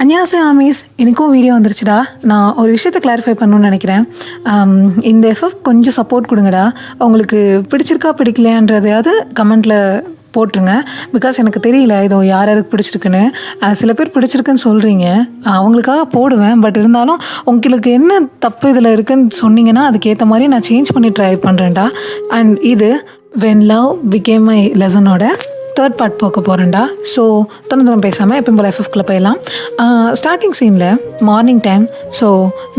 அன்யாசே ஆமீஸ், எனக்கும் வீடியோ வந்துருச்சுடா. நான் ஒரு விஷயத்தை கிளாரிஃபை பண்ணணும்னு நினைக்கிறேன். இந்த எஃப்எஃப் கொஞ்சம் சப்போர்ட் கொடுங்கடா. உங்களுக்கு பிடிச்சிருக்கா பிடிக்கலையான்றதையாவது கமெண்ட்டில் போட்டுருங்க. பிகாஸ் எனக்கு தெரியல இதோ யார் யாருக்கு பிடிச்சிருக்குன்னு. சில பேர் பிடிச்சிருக்குன்னு சொல்கிறீங்க, அவங்களுக்காக போடுவேன். பட் இருந்தாலும் உங்களுக்கு என்ன தப்பு இதில் இருக்குன்னு சொன்னீங்கன்னா அதுக்கேற்ற மாதிரி நான் சேஞ்ச் பண்ணி ட்ரை பண்ணுறேன்டா. அண்ட் இது வென் லவ் பிகேம் மை லெசனோட தேர்ட் பார்ட் போக்க போகிறேன்டா. ஸோ தொண்ணூத்தரம் பேசாமல் எப்பயும் போல் எஃப்எஃப்குள்ளே போயிடலாம். ஸ்டார்டிங் சீனில் மார்னிங் டைம். ஸோ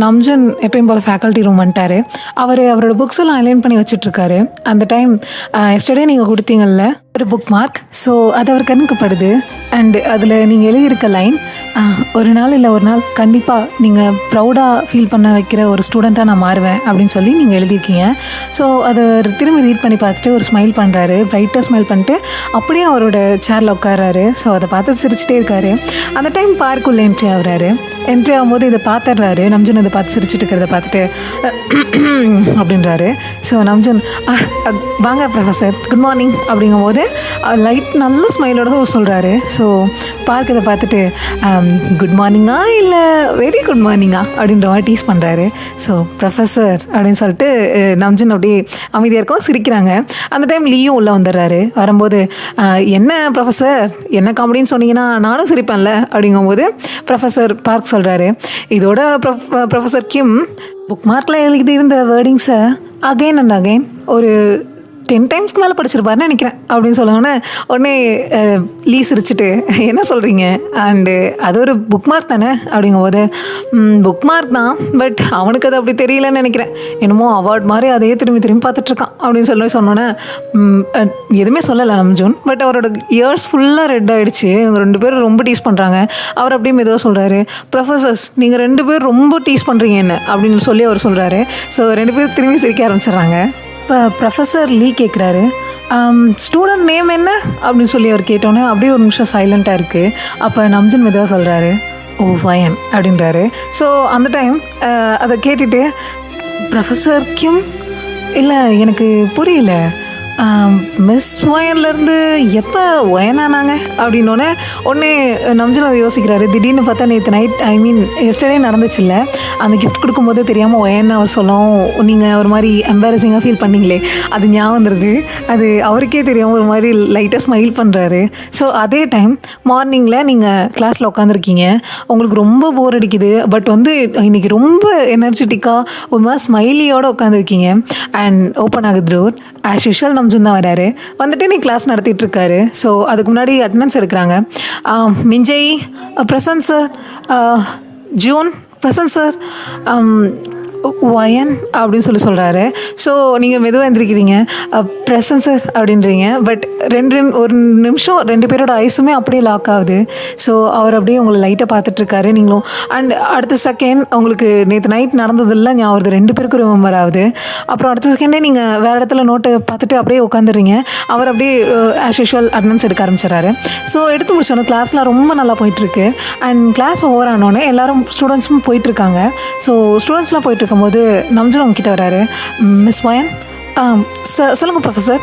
நம்ஜன் எப்பயும் போல் ஃபேக்கல்ட்டி ரூம் வந்துட்டார். அவரோட புக்ஸ் எல்லாம் அலைன் பண்ணி வச்சுட்ருக்காரு. அந்த டைம் எஸ்டர்டே நீங்கள் கொடுத்தீங்கல்ல ஒரு புக் மார்க், ஸோ அது அவர் கண்ணுக்கு படுது. அண்டு அதில் நீங்கள் எழுதியிருக்க லைன், ஒரு நாள் இல்லை ஒரு நாள் கண்டிப்பாக நீங்கள் ப்ரௌடாக ஃபீல் பண்ண வைக்கிற ஒரு ஸ்டூடெண்ட்டாக நான் மாறுவேன் அப்படின்னு சொல்லி நீங்கள் எழுதியிருக்கீங்க. ஸோ அதை திரும்பி ரீட் பண்ணி பார்த்துட்டு ஒரு ஸ்மைல் பண்ணுறாரு, பிரைட்டாக ஸ்மைல் பண்ணிட்டு அப்படியே அவரோட சேரில் உட்காராரு. ஸோ அதை பார்த்து சிரிச்சிட்டே இருக்காரு. அந்த டைம் பார்க்குள்ளே என்ட்ரி ஆகுறாரு. என்ட்ரி ஆகும்போது இதை பார்த்துடுறாரு. நம்ஜன் இதை பார்த்து சிரிச்சிட்டு இருக்கிறத பார்த்துட்டு அப்படின்றாரு. ஸோ நம்ஜன் வாங்க ப்ரொஃபஸர், குட் மார்னிங் அப்படிங்கும்போது லைட் நல்ல ஸ்மைலோட தான் சொல்கிறாரு. ஸோ பார்க் இதை பார்த்துட்டு குட் மார்னிங்கா இல்லை வெரி குட் மார்னிங்கா அப்படின்ற மாதிரி டீஸ் பண்ணுறாரு. ஸோ ப்ரொஃபஸர் அப்படின்னு சொல்லிட்டு நம்ஜன் அப்படியே அமைதியாக இருக்கும், சிரிக்கிறாங்க. அந்த டைம் லீயும் உள்ளே வந்துடுறாரு. வரும்போது என்ன ப்ரொஃபஸர் என்ன காமெடின்னு சொன்னீங்கன்னா நானும் சிரிப்பேன்ல அப்படிங்கும்போது ப்ரொஃபஸர் பார்க் சொல்கிறாரு, இதோட ப்ரொஃபஸர் கிம் புக் மார்க்கில் எழுதி இருந்த வேர்டிங்ஸை அகைன் அண்ட் அகைன் ஒரு 10 டைம்ஸ்க்கு மேலே படிச்சிருப்பாருன்னு நினைக்கிறேன் அப்படின்னு சொல்லுவோன்னே உடனே லீ சிரிச்சிட்டு என்ன சொல்கிறீங்க, அண்டு அது ஒரு புக் மார்க் தானே அப்படிங்கும்போது புக் மார்க் தான், பட் அவனுக்கு அது அப்படி தெரியலன்னு நினைக்கிறேன், என்னமோ அவார்ட் மாதிரி அதையே திரும்பி பார்த்துட்ருக்கான் அப்படின்னு சொன்னோன்னே எதுவுமே சொல்லலை நம்ஜூன். பட் அவரோட இயர்ஸ் ஃபுல்லாக ரெட் ஆகிடுச்சு. இவங்க 2 பேரும் ரொம்ப டீஸ் பண்ணுறாங்க. அவர் அப்படியே மெதுவாக சொல்கிறாரு, ப்ரொஃபஸர்ஸ் நீங்கள் 2 பேர் ரொம்ப டீஸ் பண்ணுறீங்க என்ன அப்படின்னு சொல்லி அவர் சொல்கிறாரு. ஸோ 2 பேர் திரும்பி சிரிக்க ஆரம்பிச்சிடுறாங்க. இப்போ ப்ரொஃபஸர் லீ கேட்குறாரு, ஸ்டூடெண்ட் நேம் என்ன அப்படின்னு சொல்லி அவர் கேட்டோன்னே அப்படியே ஒரு நிமிஷம் சைலண்ட்டாக இருக்குது. அப்போ நம்ஜன் மெதுவாக சொல்கிறாரு, ஓ வயன் அப்படின்றாரு. ஸோ அந்த டைம் அதை கேட்டுட்டு ப்ரொஃபஸர் கிம் இல்லை எனக்கு புரியல, மிஸ் ஒயன்லேருந்து எப்போ ஒயனானாங்க அப்படின்னோடனே உடனே நம்ஜன் அதை யோசிக்கிறாரு. திடீர்னு பார்த்தா நேற்று நைட் எஸ்டர்டே நடந்துச்சு இல்லை, அந்த கிஃப்ட் கொடுக்கும்போது தெரியாமல் ஒயன்னு அவர் சொல்லவும் நீங்கள் ஒரு மாதிரி எம்பாரசிங்காக ஃபீல் பண்ணிங்களே, அது ஞாபகம் வந்துடுது. அது அவருக்கே தெரியாமல் ஒரு மாதிரி லைட்டாக ஸ்மைல் பண்ணுறாரு. ஸோ அதே டைம் மார்னிங்கில் நீங்கள் கிளாஸில் உட்காந்துருக்கீங்க, உங்களுக்கு ரொம்ப போர் அடிக்குது. பட் இன்றைக்கி ரொம்ப எனர்ஜெட்டிக்காக ஒரு மாதிரி ஸ்மைலியோடு உட்காந்துருக்கீங்க. அண்ட் ஓப்பன் ஆகுது டோர். ஆஸ் யூஷுவல் நம்ஜன் தான் வராரு. வந்துட்டு நீ கிளாஸ் நடத்திட்டு இருக்காரு. ஸோ அதுக்கு முன்னாடி அட்டெண்டன்ஸ் எடுக்கிறாங்க. மிஞ்சய் ப்ரெசன்ட் சார், ஜூன் ப்ரெசன்ட் சார், ஒயன் அப்படின்னு சொல்கிறாரு. ஸோ நீங்கள் மெதுவாக எழுந்திருக்கிறீங்க, ப்ரெசன்ட் சார் அப்படின்றீங்க. பட் ஒரு நிமிஷம் 2 பேரோட ஐஸுமே அப்படியே லாக் ஆகுது. ஸோ அவர் அப்படியே உங்களை லைட்டாக பார்த்துட்ருக்காரு. நீங்களும் அண்ட் அடுத்த செகண்ட் உங்களுக்கு நேற்று நைட் நடந்ததெல்லாம் ஞாபகம் வருது. 2 பேருக்கும் ரிமெம்பர் ஆகுது. அப்புறம் அடுத்த செகண்டே நீங்கள் வேறு இடத்துல நோட்டை பார்த்துட்டு அப்படியே உட்காந்துறீங்க. அவர் அப்படியே ஆஸ் யூஷுவல் அட்டெண்டன்ஸ் எடுக்க ஆரம்பிச்சிடறாரு. ஸோ எடுத்து முடிச்சோன்னே கிளாஸ்லாம் ரொம்ப நல்லா போயிட்டுருக்கு. அண்ட் கிளாஸ் ஓவர் ஆனோடனே எல்லோரும் ஸ்டூடெண்ட்ஸும் போயிட்டுருக்காங்க. ஸோ ஸ்டூடெண்ட்ஸ்லாம் போயிட்டுருக்கும்போது நம்ஜன் உங்ககிட்ட வராரு, மிஸ் வயன் சொல்லுங்கள் ப்ரொஃபஸர்,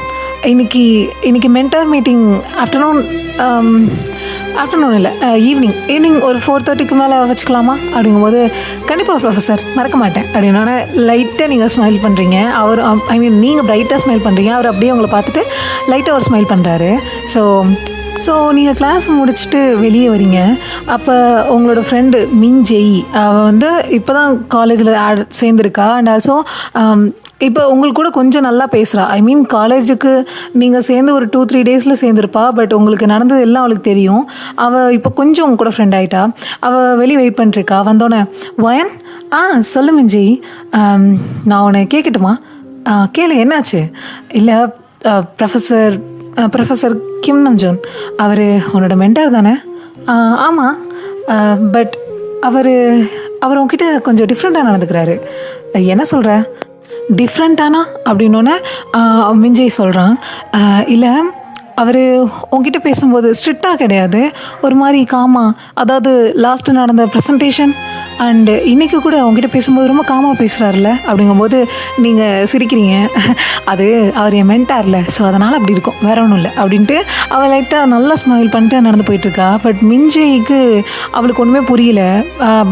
இன்னைக்கு மென்டார் மீட்டிங் ஆஃப்டர்நூன் இல்லை ஈவினிங் ஒரு 4:30க்கு மேலே வச்சுக்கலாமா அப்படிங்கும்போது கண்டிப்பாக ப்ரொஃபஸர் மறக்க மாட்டேன் அப்படின்னோடனே லைட்டாக நீங்கள் ஸ்மைல் பண்ணுறீங்க. அவர் நீங்கள் பிரைட்டாக ஸ்மைல் பண்ணுறீங்க. அவர் அப்படியே உங்களை பார்த்துட்டு லைட்டாக ஒரு ஸ்மைல் பண்ணுறாரு. ஸோ நீங்கள் கிளாஸ் முடிச்சுட்டு வெளியே வரீங்க. அப்போ உங்களோட ஃப்ரெண்டு மிஞ்செய் அவள் இப்போ தான் காலேஜில் சேர்ந்துருக்கா. அண்ட் ஆல்சோ இப்போ உங்களுக்கு கூட கொஞ்சம் நல்லா பேசுகிறா. காலேஜுக்கு நீங்கள் சேர்ந்து ஒரு 2-3 டேஸில் சேர்ந்துருப்பா. பட் உங்களுக்கு நடந்தது எல்லாம் அவளுக்கு தெரியும். அவள் இப்போ கொஞ்சம் உங்க கூட ஃப்ரெண்ட் ஆகிட்டா. அவள் வெளியே வெயிட் பண்ணிருக்கா. வந்தோடனே வயன் சொல்லு மிஞ்செய், நான் உன்னை கேட்கட்டுமா? கேளு, என்னாச்சு? இல்லை ப்ரொஃபஸர் கிம் நம்ஜூன் அவர் உன்னோட மென்டார் தானே? ஆமாம், பட் அவர் உங்ககிட்ட கொஞ்சம் டிஃப்ரெண்ட்டாக நடந்துக்கிறாரு. என்ன சொல்கிற? டிஃப்ரெண்ட்டானா அப்படின்னோடனே மிஞ்சய் சொல்கிறான், இல்லை அவர் உங்ககிட்ட பேசும்போது ஸ்ட்ரிக்டாக கிடையாது, ஒரு மாதிரி காமா. அதாவது லாஸ்ட்டு நடந்த ப்ரெசன்டேஷன் அண்டு இன்றைக்கி கூட அவங்ககிட்ட பேசும்போது ரொம்ப காமாக பேசுகிறாருல அப்படிங்கும்போது நீங்கள் சிரிக்கிறீங்க. அது அவர் என் மென்டார்ல, ஸோ அதனால் அப்படி இருக்கும், வேற ஒன்றும் இல்லை அப்படின்ட்டு அவள் லைட்டாக நல்லா ஸ்மைல் பண்ணிட்டு நடந்து போயிட்டுருக்கா. பட் மிஞ்சைக்கு அவளுக்கு ஒன்றுமே புரியல.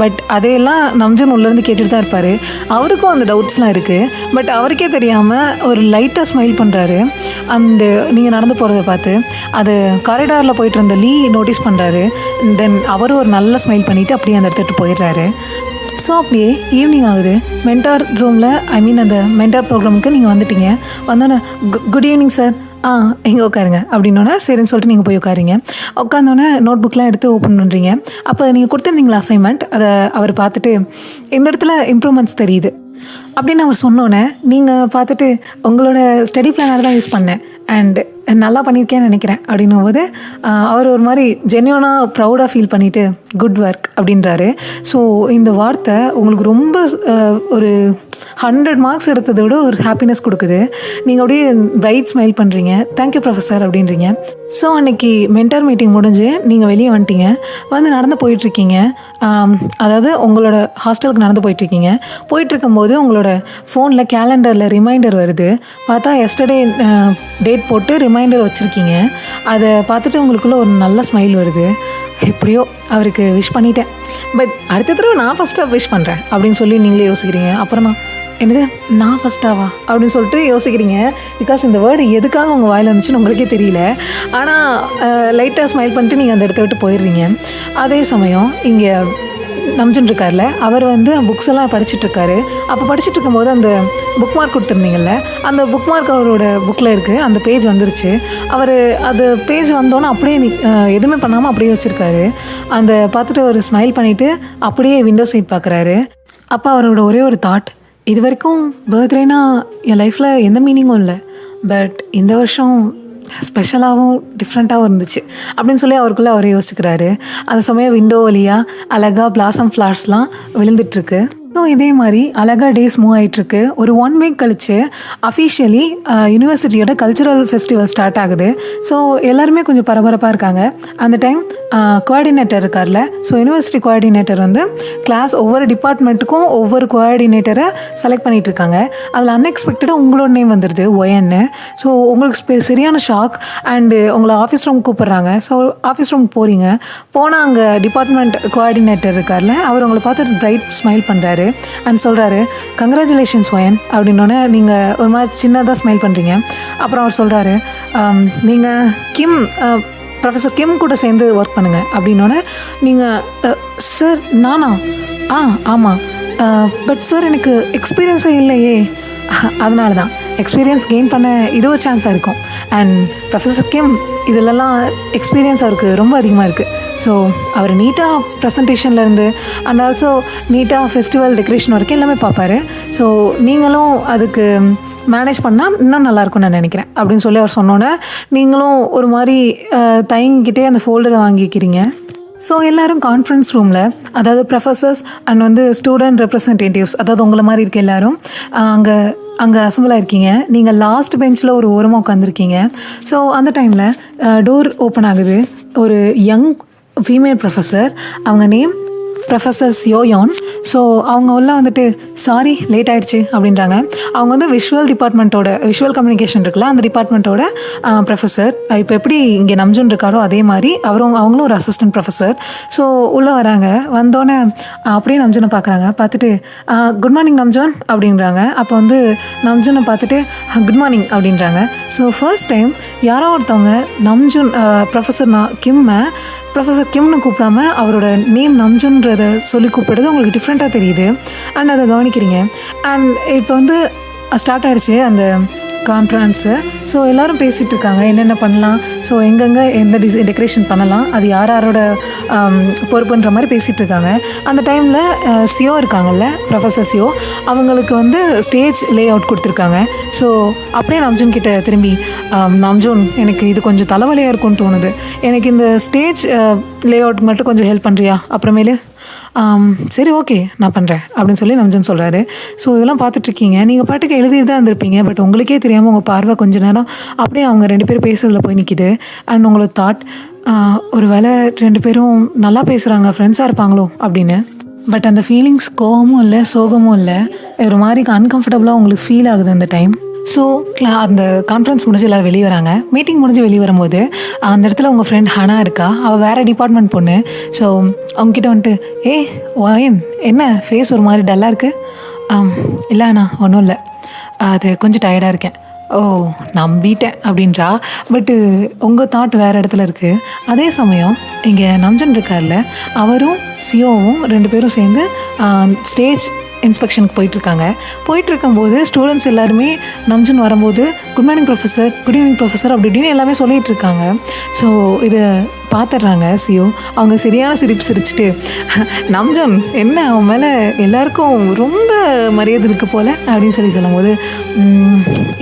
பட் அதையெல்லாம் நம்ஜன் உள்ளேருந்து கேட்டுட்டு தான் இருப்பார். அவருக்கும் அந்த டவுட்ஸ்லாம் இருக்குது. பட் அவருக்கே தெரியாமல் ஒரு லைட்டாக ஸ்மைல் பண்ணுறாரு. அந்த நீங்கள் நடந்து போகிறத பார்த்து அது காரிடாரில் போயிட்டு இருந்த லீ நோட்டீஸ் பண்ணுறாரு. தென் அவரும் ஒரு நல்ல ஸ்மைல் பண்ணிவிட்டு அப்படியே அந்த இடத்துட்டு போயிடுறாரு. ஸோ அப்படியே ஈவினிங் ஆகுது. மென்டார் ரூமில் அந்த மென்டார் ப்ரோக்ராமுக்கு நீங்கள் வந்துட்டீங்க. வந்தோன்னே குட் ஈவினிங் சார், இங்கே உட்காருங்க அப்படின்னோடனே சரின்னு சொல்லிட்டு நீங்கள் போய் உட்காருங்க. உட்காந்தோன்னே நோட் புக்கெலாம் எடுத்து ஓப்பன் பண்ணுறீங்க. அப்போ நீங்கள் கொடுத்துருந்தீங்களா அசைன்மெண்ட், அதை அவர் பார்த்துட்டு இந்த இடத்துல இம்ப்ரூவ்மெண்ட்ஸ் தெரியுது அப்படின்னு அவர் சொன்னோன்னே நீங்கள் பார்த்துட்டு உங்களோட ஸ்டடி பிளானர் தான் யூஸ் பண்ணேன் அண்ட் நல்லா பண்ணியிருக்கேன்னு நினைக்கிறேன் அப்படின்னும் போது அவர் ஒரு மாதிரி ஜென்யூனாக ப்ரௌடாக ஃபீல் பண்ணிவிட்டு குட் ஒர்க் அப்படின்றாரு. ஸோ இந்த வார்த்தை உங்களுக்கு ரொம்ப ஒரு 100 மார்க்ஸ் எடுத்ததை விட ஒரு ஹாப்பினஸ் கொடுக்குது. நீங்கள் அப்படியே பிரைட் ஸ்மைல் பண்ணுறீங்க. தேங்க்யூ ப்ரொஃபஸர் அப்படின்றீங்க. ஸோ அன்றைக்கி மென்டார் மீட்டிங் முடிஞ்சு நீங்கள் வெளியே வந்துட்டீங்க. வந்து நடந்து போயிட்டுருக்கீங்க. அதாவது உங்களோட ஹாஸ்டலுக்கு நடந்து போயிட்டுருக்கீங்க. போயிட்டுருக்கும்போது உங்களோட ஃபோனில் கேலண்டரில் ரிமைண்டர் வருது. பார்த்தா எஸ்டர்டே டேட் போட்டு ரிமைண்டர் வச்சுருக்கீங்க. அதை பார்த்துட்டு உங்களுக்குள்ளே ஒரு நல்ல ஸ்மைல் வருது. எப்படியோ அவருக்கு விஷ் பண்ணிட்டேன், பட் அடுத்த தடவை நான் ஃபஸ்ட்டாக விஷ் பண்ணுறேன் அப்படின்னு சொல்லி நீங்களே யோசிக்கிறீங்க. அப்புறமா என்னது நான் ஃபஸ்ட்டாவா அப்படின்னு சொல்லிட்டு யோசிக்கிறீங்க. பிகாஸ் இந்த வேர்டு எதுக்காக உங்கள் வாயில் வந்துச்சுன்னு உங்களுக்கே தெரியல. ஆனால் லைட்டாக ஸ்மைல் பண்ணிட்டு நீங்கள் அந்த இடத்த விட்டு போயிடுறீங்க. அதே சமயம் இங்கே நம்ஜன் இருக்கார்ல, அவர் புக்ஸ் எல்லாம் படிச்சுட்ருக்காரு. அப்போ படிச்சுட்டு இருக்கும்போது அந்த புக் மார்க் கொடுத்துருந்தீங்கல்ல, அந்த புக் மார்க் அவரோட புக்கில் இருக்குது. அந்த பேஜ் வந்துருச்சு. அவர் அது பேஜ் வந்தோன்னே அப்படியே எதுவுமே பண்ணாமல் அப்படியே வச்சுருக்காரு. அந்த பார்த்துட்டு ஒரு ஸ்மைல் பண்ணிவிட்டு அப்படியே விண்டோ சைட் பார்க்குறாரு. அப்போ அவரோட ஒரே ஒரு தாட், இது வரைக்கும் பர்த்டேனா என் லைஃப்பில் எந்த மீனிங்கும் இல்லை, பட் இந்த வருஷம் ஸ்பெஷலாகவும் டிஃப்ரெண்ட்டாகவும் இருந்துச்சு அப்படின்னு சொல்லி அவருக்குள்ளே அவரே யோசிக்கிறாரு. அந்த சமயம் விண்டோ வழியாக அழகாக பிளாசம் ஃப்ளார்ஸ்லாம் விழுந்துட்டுருக்கு. ஸோ இதே மாதிரி அழகாக டேஸ் மூவ் ஆகிட்டுருக்கு. ஒரு 1 வீக் கழித்து அஃபிஷியலி யூனிவர்சிட்டியோட கல்ச்சுரல் ஃபெஸ்டிவல் ஸ்டார்ட் ஆகுது. ஸோ எல்லாருமே கொஞ்சம் பரபரப்பாக இருக்காங்க. அந்த டைம் கோஆர்டினேட்டர் இருக்கார்ல, ஸோ யூனிவர்சிட்டி கோஆர்டினேட்டர் கிளாஸ் ஒவ்வொரு டிபார்ட்மெண்ட்டுக்கும் ஒவ்வொரு கோஆர்டினேட்டரை செலக்ட் பண்ணிகிட்டு இருக்காங்க. அதில் அன்எக்ஸ்பெக்டடாக உங்களோட நேம் வந்துடுது, ஒயன்னு. ஸோ உங்களுக்கு சரியான ஷாக். அண்டு உங்களை ஆஃபீஸ் ரூம் கூப்பிட்றாங்க. ஸோ ஆஃபீஸ் ரூம் போகிறீங்க. போனால் அங்கே டிபார்ட்மெண்ட் கோஆர்டினேட்டர் இருக்கார்ல, அவர் உங்களை பார்த்து பிரைட் ஸ்மைல் பண்ணுறாரு அண்ட் சொல்கிறாரு கங்க்ராச்சுலேஷன்ஸ் ஒயன் அப்படின்னோடனே நீங்கள் ஒரு மாதிரி சின்னதாக ஸ்மைல் பண்ணுறீங்க. அப்புறம் அவர் சொல்கிறாரு நீங்கள் கிம் ப்ரொஃபஸர் கிம் கூட சேர்ந்து ஒர்க் பண்ணுங்கள் அப்படின்னோடனே நீங்கள் சார் நானா ஆமாம் பட் சார் எனக்கு எக்ஸ்பீரியன்ஸே இல்லையே. அதனால தான் எக்ஸ்பீரியன்ஸ் கெயின் பண்ண இது ஒரு சான்ஸாக இருக்கும். அண்ட் ப்ரொஃபஸர் கிம் இதிலெல்லாம் எக்ஸ்பீரியன்ஸ் அவருக்கு ரொம்ப அதிகமாக இருக்குது. ஸோ அவர் நீட்டாக ப்ரெசன்டேஷன்லேருந்து அண்ட் ஆல்சோ நீட்டாக ஃபெஸ்டிவல் டெக்கரேஷன் வரைக்கும் எல்லாமே பார்ப்பாரு. ஸோ நீங்களும் அதுக்கு மேனேஜ் பண்ணால் இன்னும் நல்லாயிருக்கும்னு நான் நினைக்கிறேன் அப்படின்னு சொல்லி அவர் சொன்னோன்னே நீங்களும் ஒரு மாதிரி தயங்கிட்டே அந்த ஃபோல்டரை வாங்கிக்கிறீங்க. ஸோ எல்லோரும் கான்ஃபரன்ஸ் ரூமில், அதாவது ப்ரொஃபஸர்ஸ் அண்ட் ஸ்டூடெண்ட் ரெப்ரசன்டேட்டிவ்ஸ், அதாவது உங்களை மாதிரி இருக்க எல்லோரும் அங்கே அசம்பிளாக இருக்கீங்க. நீங்கள் லாஸ்ட் பெஞ்சில் ஒரு ஓரமாக உட்காந்துருக்கீங்க. ஸோ அந்த டைமில் டோர் ஓப்பன் ஆகுது. ஒரு யங் ஃபீமேல் ப்ரொஃபஸர், அவங்க நேம் ப்ரொஃபஸர் சியோயான். ஸோ அவங்க உள்ள சாரி லேட் ஆகிடுச்சு அப்படின்றாங்க. அவங்க விஷுவல் கம்யூனிகேஷன் இருக்குல்ல, அந்த டிபார்ட்மெண்ட்டோட ப்ரொஃபஸர். இப்போ எப்படி இங்கே நம்ஜுன் இருக்காரோ அதே மாதிரி அவங்களும் ஒரு அசிஸ்டன்ட் ப்ரொஃபஸர். ஸோ உள்ளே வராங்க. வந்தோடனே அப்படியே நம்ஜுனை பார்க்குறாங்க. பார்த்துட்டு குட் மார்னிங் நம்ஜுன் அப்படின்றாங்க. அப்போ நம்ஜுனை பார்த்துட்டு குட் மார்னிங் அப்படின்றாங்க. ஸோ ஃபர்ஸ்ட் டைம் யாரோ ஒருத்தவங்க நம்ஜுன் ப்ரொஃபஸர் கிம்னு கூப்பிடாம அவரோட நேம் நம்ஜுன்றதை சொல்லி கூப்பிடுறது உங்களுக்கு டிஃப்ரெண்ட்டாக தெரியுது. அண்ட் அதை கவனிக்கிறீங்க. அண்ட் இப்போ ஸ்டார்ட் ஆகிடுச்சு அந்த கான்ஃபரன்ஸு. ஸோ எல்லோரும் பேசிகிட்டு இருக்காங்க, என்னென்ன பண்ணலாம், ஸோ எங்கெங்கே எந்த டெக்கரேஷன் பண்ணலாம், அது யாரோட பொறுப்புன்ற மாதிரி பேசிகிட்டு இருக்காங்க. அந்த டைமில் சியோ இருக்காங்கல்ல, ப்ரொஃபஸர் சியோ, அவங்களுக்கு ஸ்டேஜ் லே அவுட் கொடுத்துருக்காங்க. ஸோ அப்படியே நம்ஜுன் கிட்ட திரும்பி நம்ஜுன் எனக்கு இது கொஞ்சம் தலைவலியாக இருக்கும்னு தோணுது, எனக்கு இந்த ஸ்டேஜ் லே அவுட் மட்டும் கொஞ்சம் ஹெல்ப் பண்ணுறியா அப்புறமேலு. சரி ஓகே நான் பண்ணுறேன் அப்படின்னு சொல்லி நம்ஜன் சொல்கிறாரு. ஸோ இதெல்லாம் பார்த்துட்ருக்கீங்க. நீங்கள் பாட்டுக்கு எழுதிட்டு தான் இருந்திருப்பீங்க. பட் உங்களுக்கே தெரியாமல் உங்கள் பார்வை கொஞ்ச நேரம் அப்படியே அவங்க 2 பேரும் பேசுறதுல போய் நிற்கிது. அண்ட் உங்களோட தாட், ஒரு வேளை 2 பேரும் நல்லா பேசுகிறாங்க, ஃப்ரெண்ட்ஸாக இருப்பாங்களோ அப்படின்னு. பட் அந்த ஃபீலிங்ஸ் கோவமும் இல்லை, சோகமும் இல்லை, ஒரு மாதிரி அன்கம்ஃபர்டபுளாக உங்களுக்கு ஃபீல் ஆகுது அந்த டைம். ஸோ அந்த கான்ஃபரன்ஸ் முடிஞ்சு எல்லோரும் வெளியே வராங்க. மீட்டிங் முடிஞ்சு வெளியே வரும்போது அந்த இடத்துல உங்கள் ஃப்ரெண்ட் ஹனா இருக்கா. அவள் வேறு டிபார்ட்மெண்ட் பொண்ணு. ஸோ அவங்கக்கிட்ட வந்துட்டு, வயன் என்ன ஃபேஸ் ஒரு மாதிரி டல்லாக இருக்குது? இல்லை அண்ணா ஒன்றும் இல்லை, அது கொஞ்சம் டயர்டாக இருக்கேன். ஓ நம்பிட்டேன் அப்படின்றா. பட்டு உங்கள் தாட் வேறு இடத்துல இருக்குது. அதே சமயம் இங்கே நம்ஜன் இருக்கார்ல, அவரும் சியோவும் 2 பேரும் சேர்ந்து ஸ்டேஜ் இன்ஸ்பெக்ஷனுக்கு போயிட்டுருக்கும்போது ஸ்டூடெண்ட்ஸ் எல்லாருமே நம்ஜன் வரும்போது good morning professor, good evening professor அப்படி இப்படின்னு எல்லாமே சொல்லிகிட்டு இருக்காங்க. ஸோ இதை பார்த்துட்றாங்க சியோ. அவங்க சரியான சிரிப்பு சிரிச்சுட்டு, நம்ஜன் என்ன அவன் மேலே எல்லாருக்கும் ரொம்ப மரியாதை இருக்குது போல் அப்படின்னு சொல்லும்போது,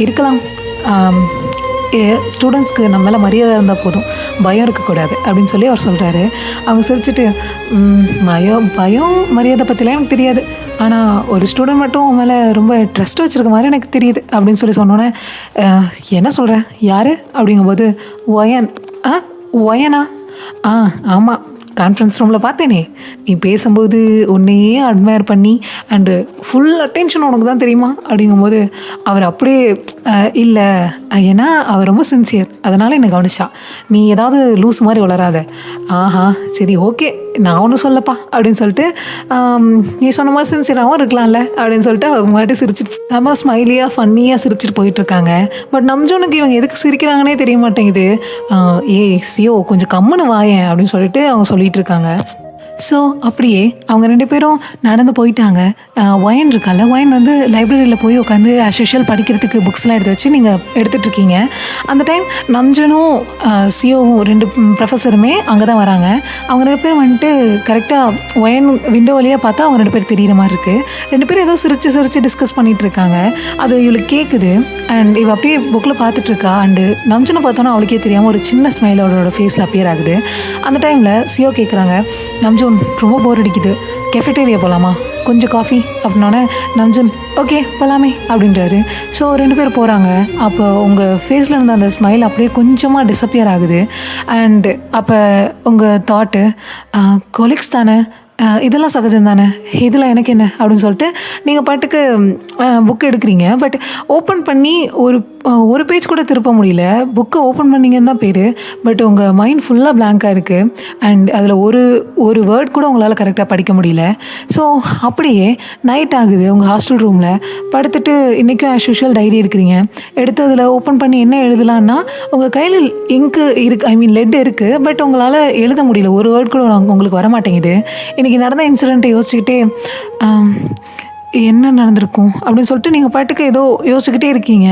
இருக்கலாம், ஸ்டூடெண்ட்ஸ்க்கு நம்ம மேலே மரியாதை இருந்தால் போதும், பயம் இருக்கக்கூடாது அப்படின்னு சொல்லி அவர் சொல்கிறாரு. அவங்க சிரிச்சுட்டு, பயம் மரியாதை பற்றிலாம் எனக்கு தெரியாது, ஆனால் ஒரு ஸ்டூடெண்ட் மட்டும் அவன் மேலே ரொம்ப ட்ரஸ்ட் வச்சுருக்க மாதிரி எனக்கு தெரியுது அப்படின்னு சொன்னோன்னே, என்ன சொல்கிறேன், யார் அப்படிங்கும்போது, ஒயனா? ஆமாம், கான்ஃபரன்ஸ் ரூமில் பார்த்தேனே, நீ பேசும்போது உன்னையே அட்மையர் பண்ணி அண்டு ஃபுல் அட்டென்ஷன் உனக்கு தான் தெரியுமா அப்படிங்கும்போது, அவர் அப்படியே இல்லை, ஏன்னா அவர் ரொம்ப சின்சியர், அதனால் என்னை கவனிச்சா, நீ ஏதாவது லூஸ் மாதிரி வளராத. ஆஹா சரி ஓகே, நான் ஒன்றும் சொல்லப்பா அப்படின்னு சொல்லிட்டு, நீ சொன்ன மாதிரி சின்சியராகவும் இருக்கலாம்ல அப்படின்னு சொல்லிட்டு அவங்க மாட்டி சிரிச்சிட்டு செம்ம ஸ்மைலியாக ஃபன்னியாக சிரிச்சிட்டு போயிட்டுருக்காங்க. பட் நம்ஜோனுக்கு இவங்க எதுக்கு சிரிக்கிறாங்கன்னே தெரிய மாட்டேங்குது. சியோ கொஞ்சம் கம்முன்னு வாயேன் அப்படின்னு சொல்லிட்டு அவங்க சொல்லிகிட்டு இருக்காங்க. ஸோ அப்படியே அவங்க 2 பேரும் நடந்து போயிட்டாங்க. ஒயன் இருக்கால, ஒயன் வந்து லைப்ரரியில் போய் உட்காந்து ஆஸ் யூஷுவல் படிக்கிறதுக்கு புக்ஸ்லாம் எடுத்து வச்சு நீங்கள் எடுத்துகிட்ருக்கீங்க. அந்த டைம் நம்ஜனும் சியோவும் 2 ப்ரொஃபஸருமே அங்கே தான் வராங்க. அவங்க 2 பேரும் வந்துட்டு கரெக்டாக ஒயன் விண்டோ வழியாக பார்த்தா அவங்க 2 பேர் தெரிகிற மாதிரி இருக்குது. 2 பேரும் ஏதோ சிரித்து டிஸ்கஸ் பண்ணிகிட்டு இருக்காங்க. அது இவளுக்கு கேட்குது. அண்ட் இவள் அப்படியே புக்கில் பார்த்துட்ருக்கா. அண்டு நம்ஜனை பார்த்தோன்னா அவளுக்கே தெரியாமல் ஒரு சின்ன ஸ்மைல் அவளோட ஃபேஸில் அப்பியர் ஆகுது. அந்த டைமில் சியோ கேட்குறாங்க, நம்ஜன் ரொம்ப போர் அடிக்குது, கெஃபெட்டேரியா போகலாமா, கொஞ்சம் காஃபி அப்படின்னோடனே நம்ஜன் ஓகே போகலாமே அப்படின்றாரு. ஸோ 2 பேர் போகிறாங்க. அப்போ உங்கள் ஃபேஸில் இருந்த அந்த ஸ்மைல் அப்படியே கொஞ்சமாக டிஸப்பியர் ஆகுது. அண்ட் அப்போ உங்கள் தாட்டு, கொலீக்ஸ் தானே, இதெல்லாம் சகஜம் தானே, இதில் எனக்கு என்ன அப்படின்னு சொல்லிட்டு நீங்கள் பாட்டுக்கு புக் எடுக்கிறீங்க. பட் ஓப்பன் பண்ணி ஒரு பேஜ் கூட திருப்ப முடியல. புக்கை ஓப்பன் பண்ணிங்கன்னு தான் பேர், பட் உங்கள் மைண்ட் ஃபுல்லாக பிளாங்காக இருக்குது. அண்ட் அதில் ஒரு வேர்ட் கூட உங்களால் கரெக்டாக படிக்க முடியல. ஸோ அப்படியே நைட் ஆகுது. உங்கள் ஹாஸ்டல் ரூமில் படுத்துட்டு இன்றைக்கும் ஆஸ் யூஷுவல் டைரி எடுக்கிறீங்க. எடுத்து அதில் ஓப்பன் பண்ணி என்ன எழுதலான்னா, உங்கள் கையில் இங்கு இருக்குது, லெட் இருக்குது, பட் உங்களால் எழுத முடியல. ஒரு வேர்ட் கூட உங்களுக்கு வர மாட்டேங்குது. இன்றைக்கி நடந்த இன்சிடெண்ட்டை யோசிச்சுக்கிட்டே என்ன நடந்திருக்கும் அப்படின்னு சொல்லிட்டு நீங்கள் பாட்டுக்கு ஏதோ யோசிச்சுக்கிட்டே இருக்கீங்க.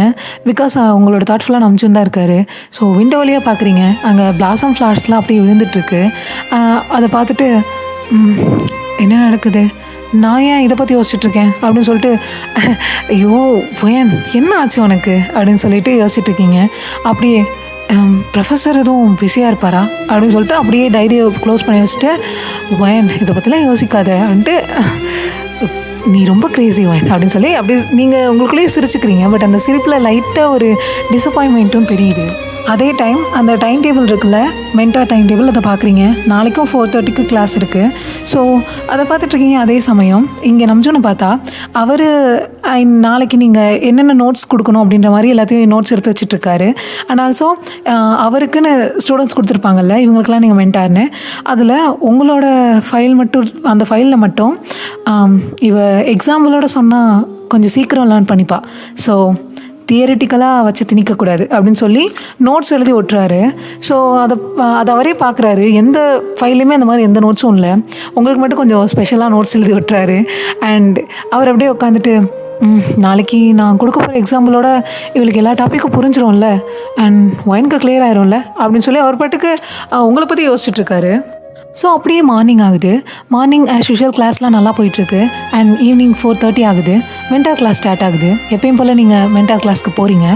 பிகாஸ் உங்களோட தாட்ஃபுல்லாக நம்பிச்சுன்னு தான் இருக்காரு. ஸோ விண்டோ வழியாக பார்க்குறீங்க, அங்கே பிளாசம் ஃப்ளார்ஸ்லாம் அப்படியே விழுந்துட்டுருக்கு. அதை பார்த்துட்டு என்ன நடக்குது, நான் ஏன் இதை பற்றி யோசிச்சுட்ருக்கேன் அப்படின்னு சொல்லிட்டு, ஐயோ வயன் என்ன ஆச்சு உனக்கு அப்படின்னு சொல்லிட்டு யோசிச்சுட்ருக்கீங்க. அப்படியே ப்ரொஃபஸர் எதுவும் பிஸியாக இருப்பாரா அப்படின்னு சொல்லிட்டு அப்படியே டைரியை க்ளோஸ் பண்ணி வச்சுட்டு, வயன் இதை பற்றிலாம் யோசிக்காத அப்படின்ட்டு, நீ ரொம்ப க்ரேசி வயன் அப்படின்னு சொல்லி அப்படி நீங்கள் உங்களுக்குள்ளேயே சிரிச்சுக்கிறீங்க. பட் அந்த சிரிப்பில் லைட்டாக ஒரு டிசப்பாயின்மெண்ட்டும் தெரியுது. அதே டைம் அந்த டைம் டேபிள் இருக்குல்ல, மென்டார் டைம் டேபிள், அதை பார்க்குறீங்க. நாளைக்கும் 4:30க்கு கிளாஸ் இருக்குது. ஸோ அதை பார்த்துட்ருக்கீங்க. அதே சமயம் இங்கே நம்ஜோனை பார்த்தா அவர் நாளைக்கு நீங்கள் என்னென்ன நோட்ஸ் கொடுக்கணும் அப்படின்ற மாதிரி எல்லாத்தையும் நோட்ஸ் எடுத்து வச்சுட்ருக்காரு. அண்ட் ஆல்சோ அவருக்குன்னு ஸ்டூடெண்ட்ஸ் கொடுத்துருப்பாங்கல்ல, இவங்களுக்கெல்லாம் நீங்கள் மென்டார்னு, அதில் உங்களோட ஃபைல் மட்டும், அந்த ஃபைலில் மட்டும் இவ எக்ஸாம்பிளோட சொன்னால் கொஞ்சம் சீக்கிரம் லேர்ன் பண்ணிப்பா, ஸோ தியரிட்டிக்கலாக வச்சு திணிக்கக்கூடாது அப்படின்னு சொல்லி நோட்ஸ் எழுதி ஒட்டுறாரு. ஸோ அதை அவரே பார்க்குறாரு. எந்த ஃபைல்லையுமே அந்த மாதிரி எந்த நோட்ஸும் இல்லை, உங்களுக்கு மட்டும் கொஞ்சம் ஸ்பெஷலாக நோட்ஸ் எழுதி ஒட்டுறாரு. அண்ட் அவர் அப்படியே உட்காந்துட்டு, நாளைக்கு நான் கொடுக்க போகிற எக்ஸாம்பிளோட இவளுக்கு எல்லா டாப்பிக்கும் புரிஞ்சிடும்ல, அண்ட் ஒயினுக்கு கிளியர் ஆயிரும்ல அப்படின்னு சொல்லி அவர் பாட்டுக்கு உங்களை பற்றி யோசிச்சுட்ருக்காரு. ஸோ அப்படியே மார்னிங் ஆகுது. மார்னிங் ஆஸ் யூஷுவல் கிளாஸ்லாம் நல்லா போயிட்டுருக்கு. அண்ட் ஈவினிங் 4:30 ஆகுது. மென்டார் கிளாஸ் ஸ்டார்ட் ஆகுது. எப்பயும் போல் நீங்கள் மென்டார் கிளாஸ்க்கு போகிறீங்க.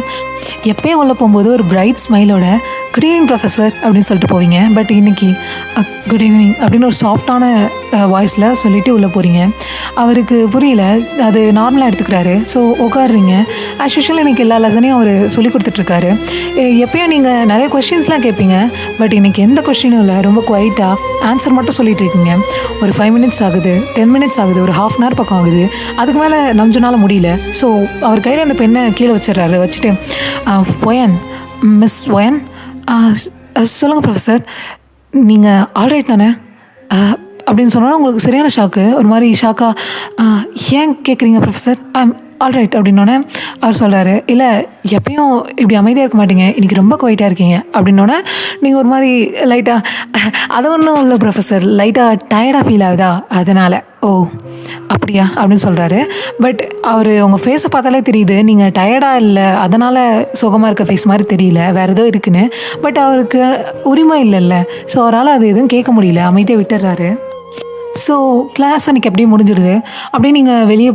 எப்பயும் உள்ள போகும்போது ஒரு பிரைட் ஸ்மைலோட குட் ஈவினிங் ப்ரொஃபஸர் அப்படின்னு சொல்லிட்டு போவீங்க. பட் இன்னைக்கு குட் ஈவினிங் அப்படின்னு ஒரு சாஃப்டான வாய்ஸில் சொல்லிவிட்டு உள்ளே போகிறீங்க. அவருக்கு புரியல, அது நார்மலாக எடுத்துக்கிறாரு. ஸோ உட்காடுறீங்க. ஆஸ் யூஷுவல் எனக்கு எல்லா லெசனையும் அவர் சொல்லி கொடுத்துட்ருக்காரு. எப்பயும் நீங்கள் நிறைய கொஸ்டின்ஸ்லாம் கேட்பீங்க, பட் இன்றைக்கி எந்த கொஸ்டினும் இல்லை. ரொம்ப குவைட்டாக ஆன்சர் மட்டும் சொல்லிட்டு இருக்கீங்க. ஒரு 5 minutes ஆகுது, 10 minutes ஆகுது, ஒரு ½ hour பக்கம் ஆகுது. அதுக்கு மேலே நம்ஜனால முடியல. ஸோ அவர் கையில் அந்த பெண்ணை கீழே வச்சிடறாரு. வச்சுட்டு ஒயன், மிஸ் ஒயன், சொல்லுங்கள் ப்ரொஃபஸர், நீங்கள் ஆல்ரைட் தானே அப்படின்னு சொன்னால் உங்களுக்கு சரியான ஷாக்கு. ஒரு மாதிரி ஷாக்காக, ஏன் கேட்குறீங்க ப்ரொஃபஸர்? ஆல்ரைட் அப்படின்னோடனே அவர் சொல்கிறாரு, இல்லை எப்பயும் இப்படி அமைதியாக இருக்க மாட்டீங்க, இன்றைக்கி ரொம்ப குவைட்டாக இருக்கீங்க அப்படின்னோடனே நீங்கள் ஒரு மாதிரி லைட்டாக, அது ஒன்றும் இல்லை ப்ரொஃபஸர், லைட்டாக டயர்டாக ஃபீல் ஆகுதா அதனால். ஓ அப்படியா அப்படின்னு சொல்கிறாரு. பட் அவர் உங்கள் ஃபேஸை பார்த்தாலே தெரியுது நீங்கள் டயர்டாக இல்லை, அதனால் சுகமாக இருக்க ஃபேஸ் மாதிரி தெரியல, வேறு ஏதோ இருக்குன்னு. பட் அவருக்கு உரிமை இல்லைல்ல, ஸோ அவரால் அது எதுவும் கேட்க முடியல, அமைதியாக விட்டுடுறாரு. ஸோ கிளாஸ் அன்றைக்கி அப்படியே முடிஞ்சிடுது. அப்படியே நீங்கள் வெளியே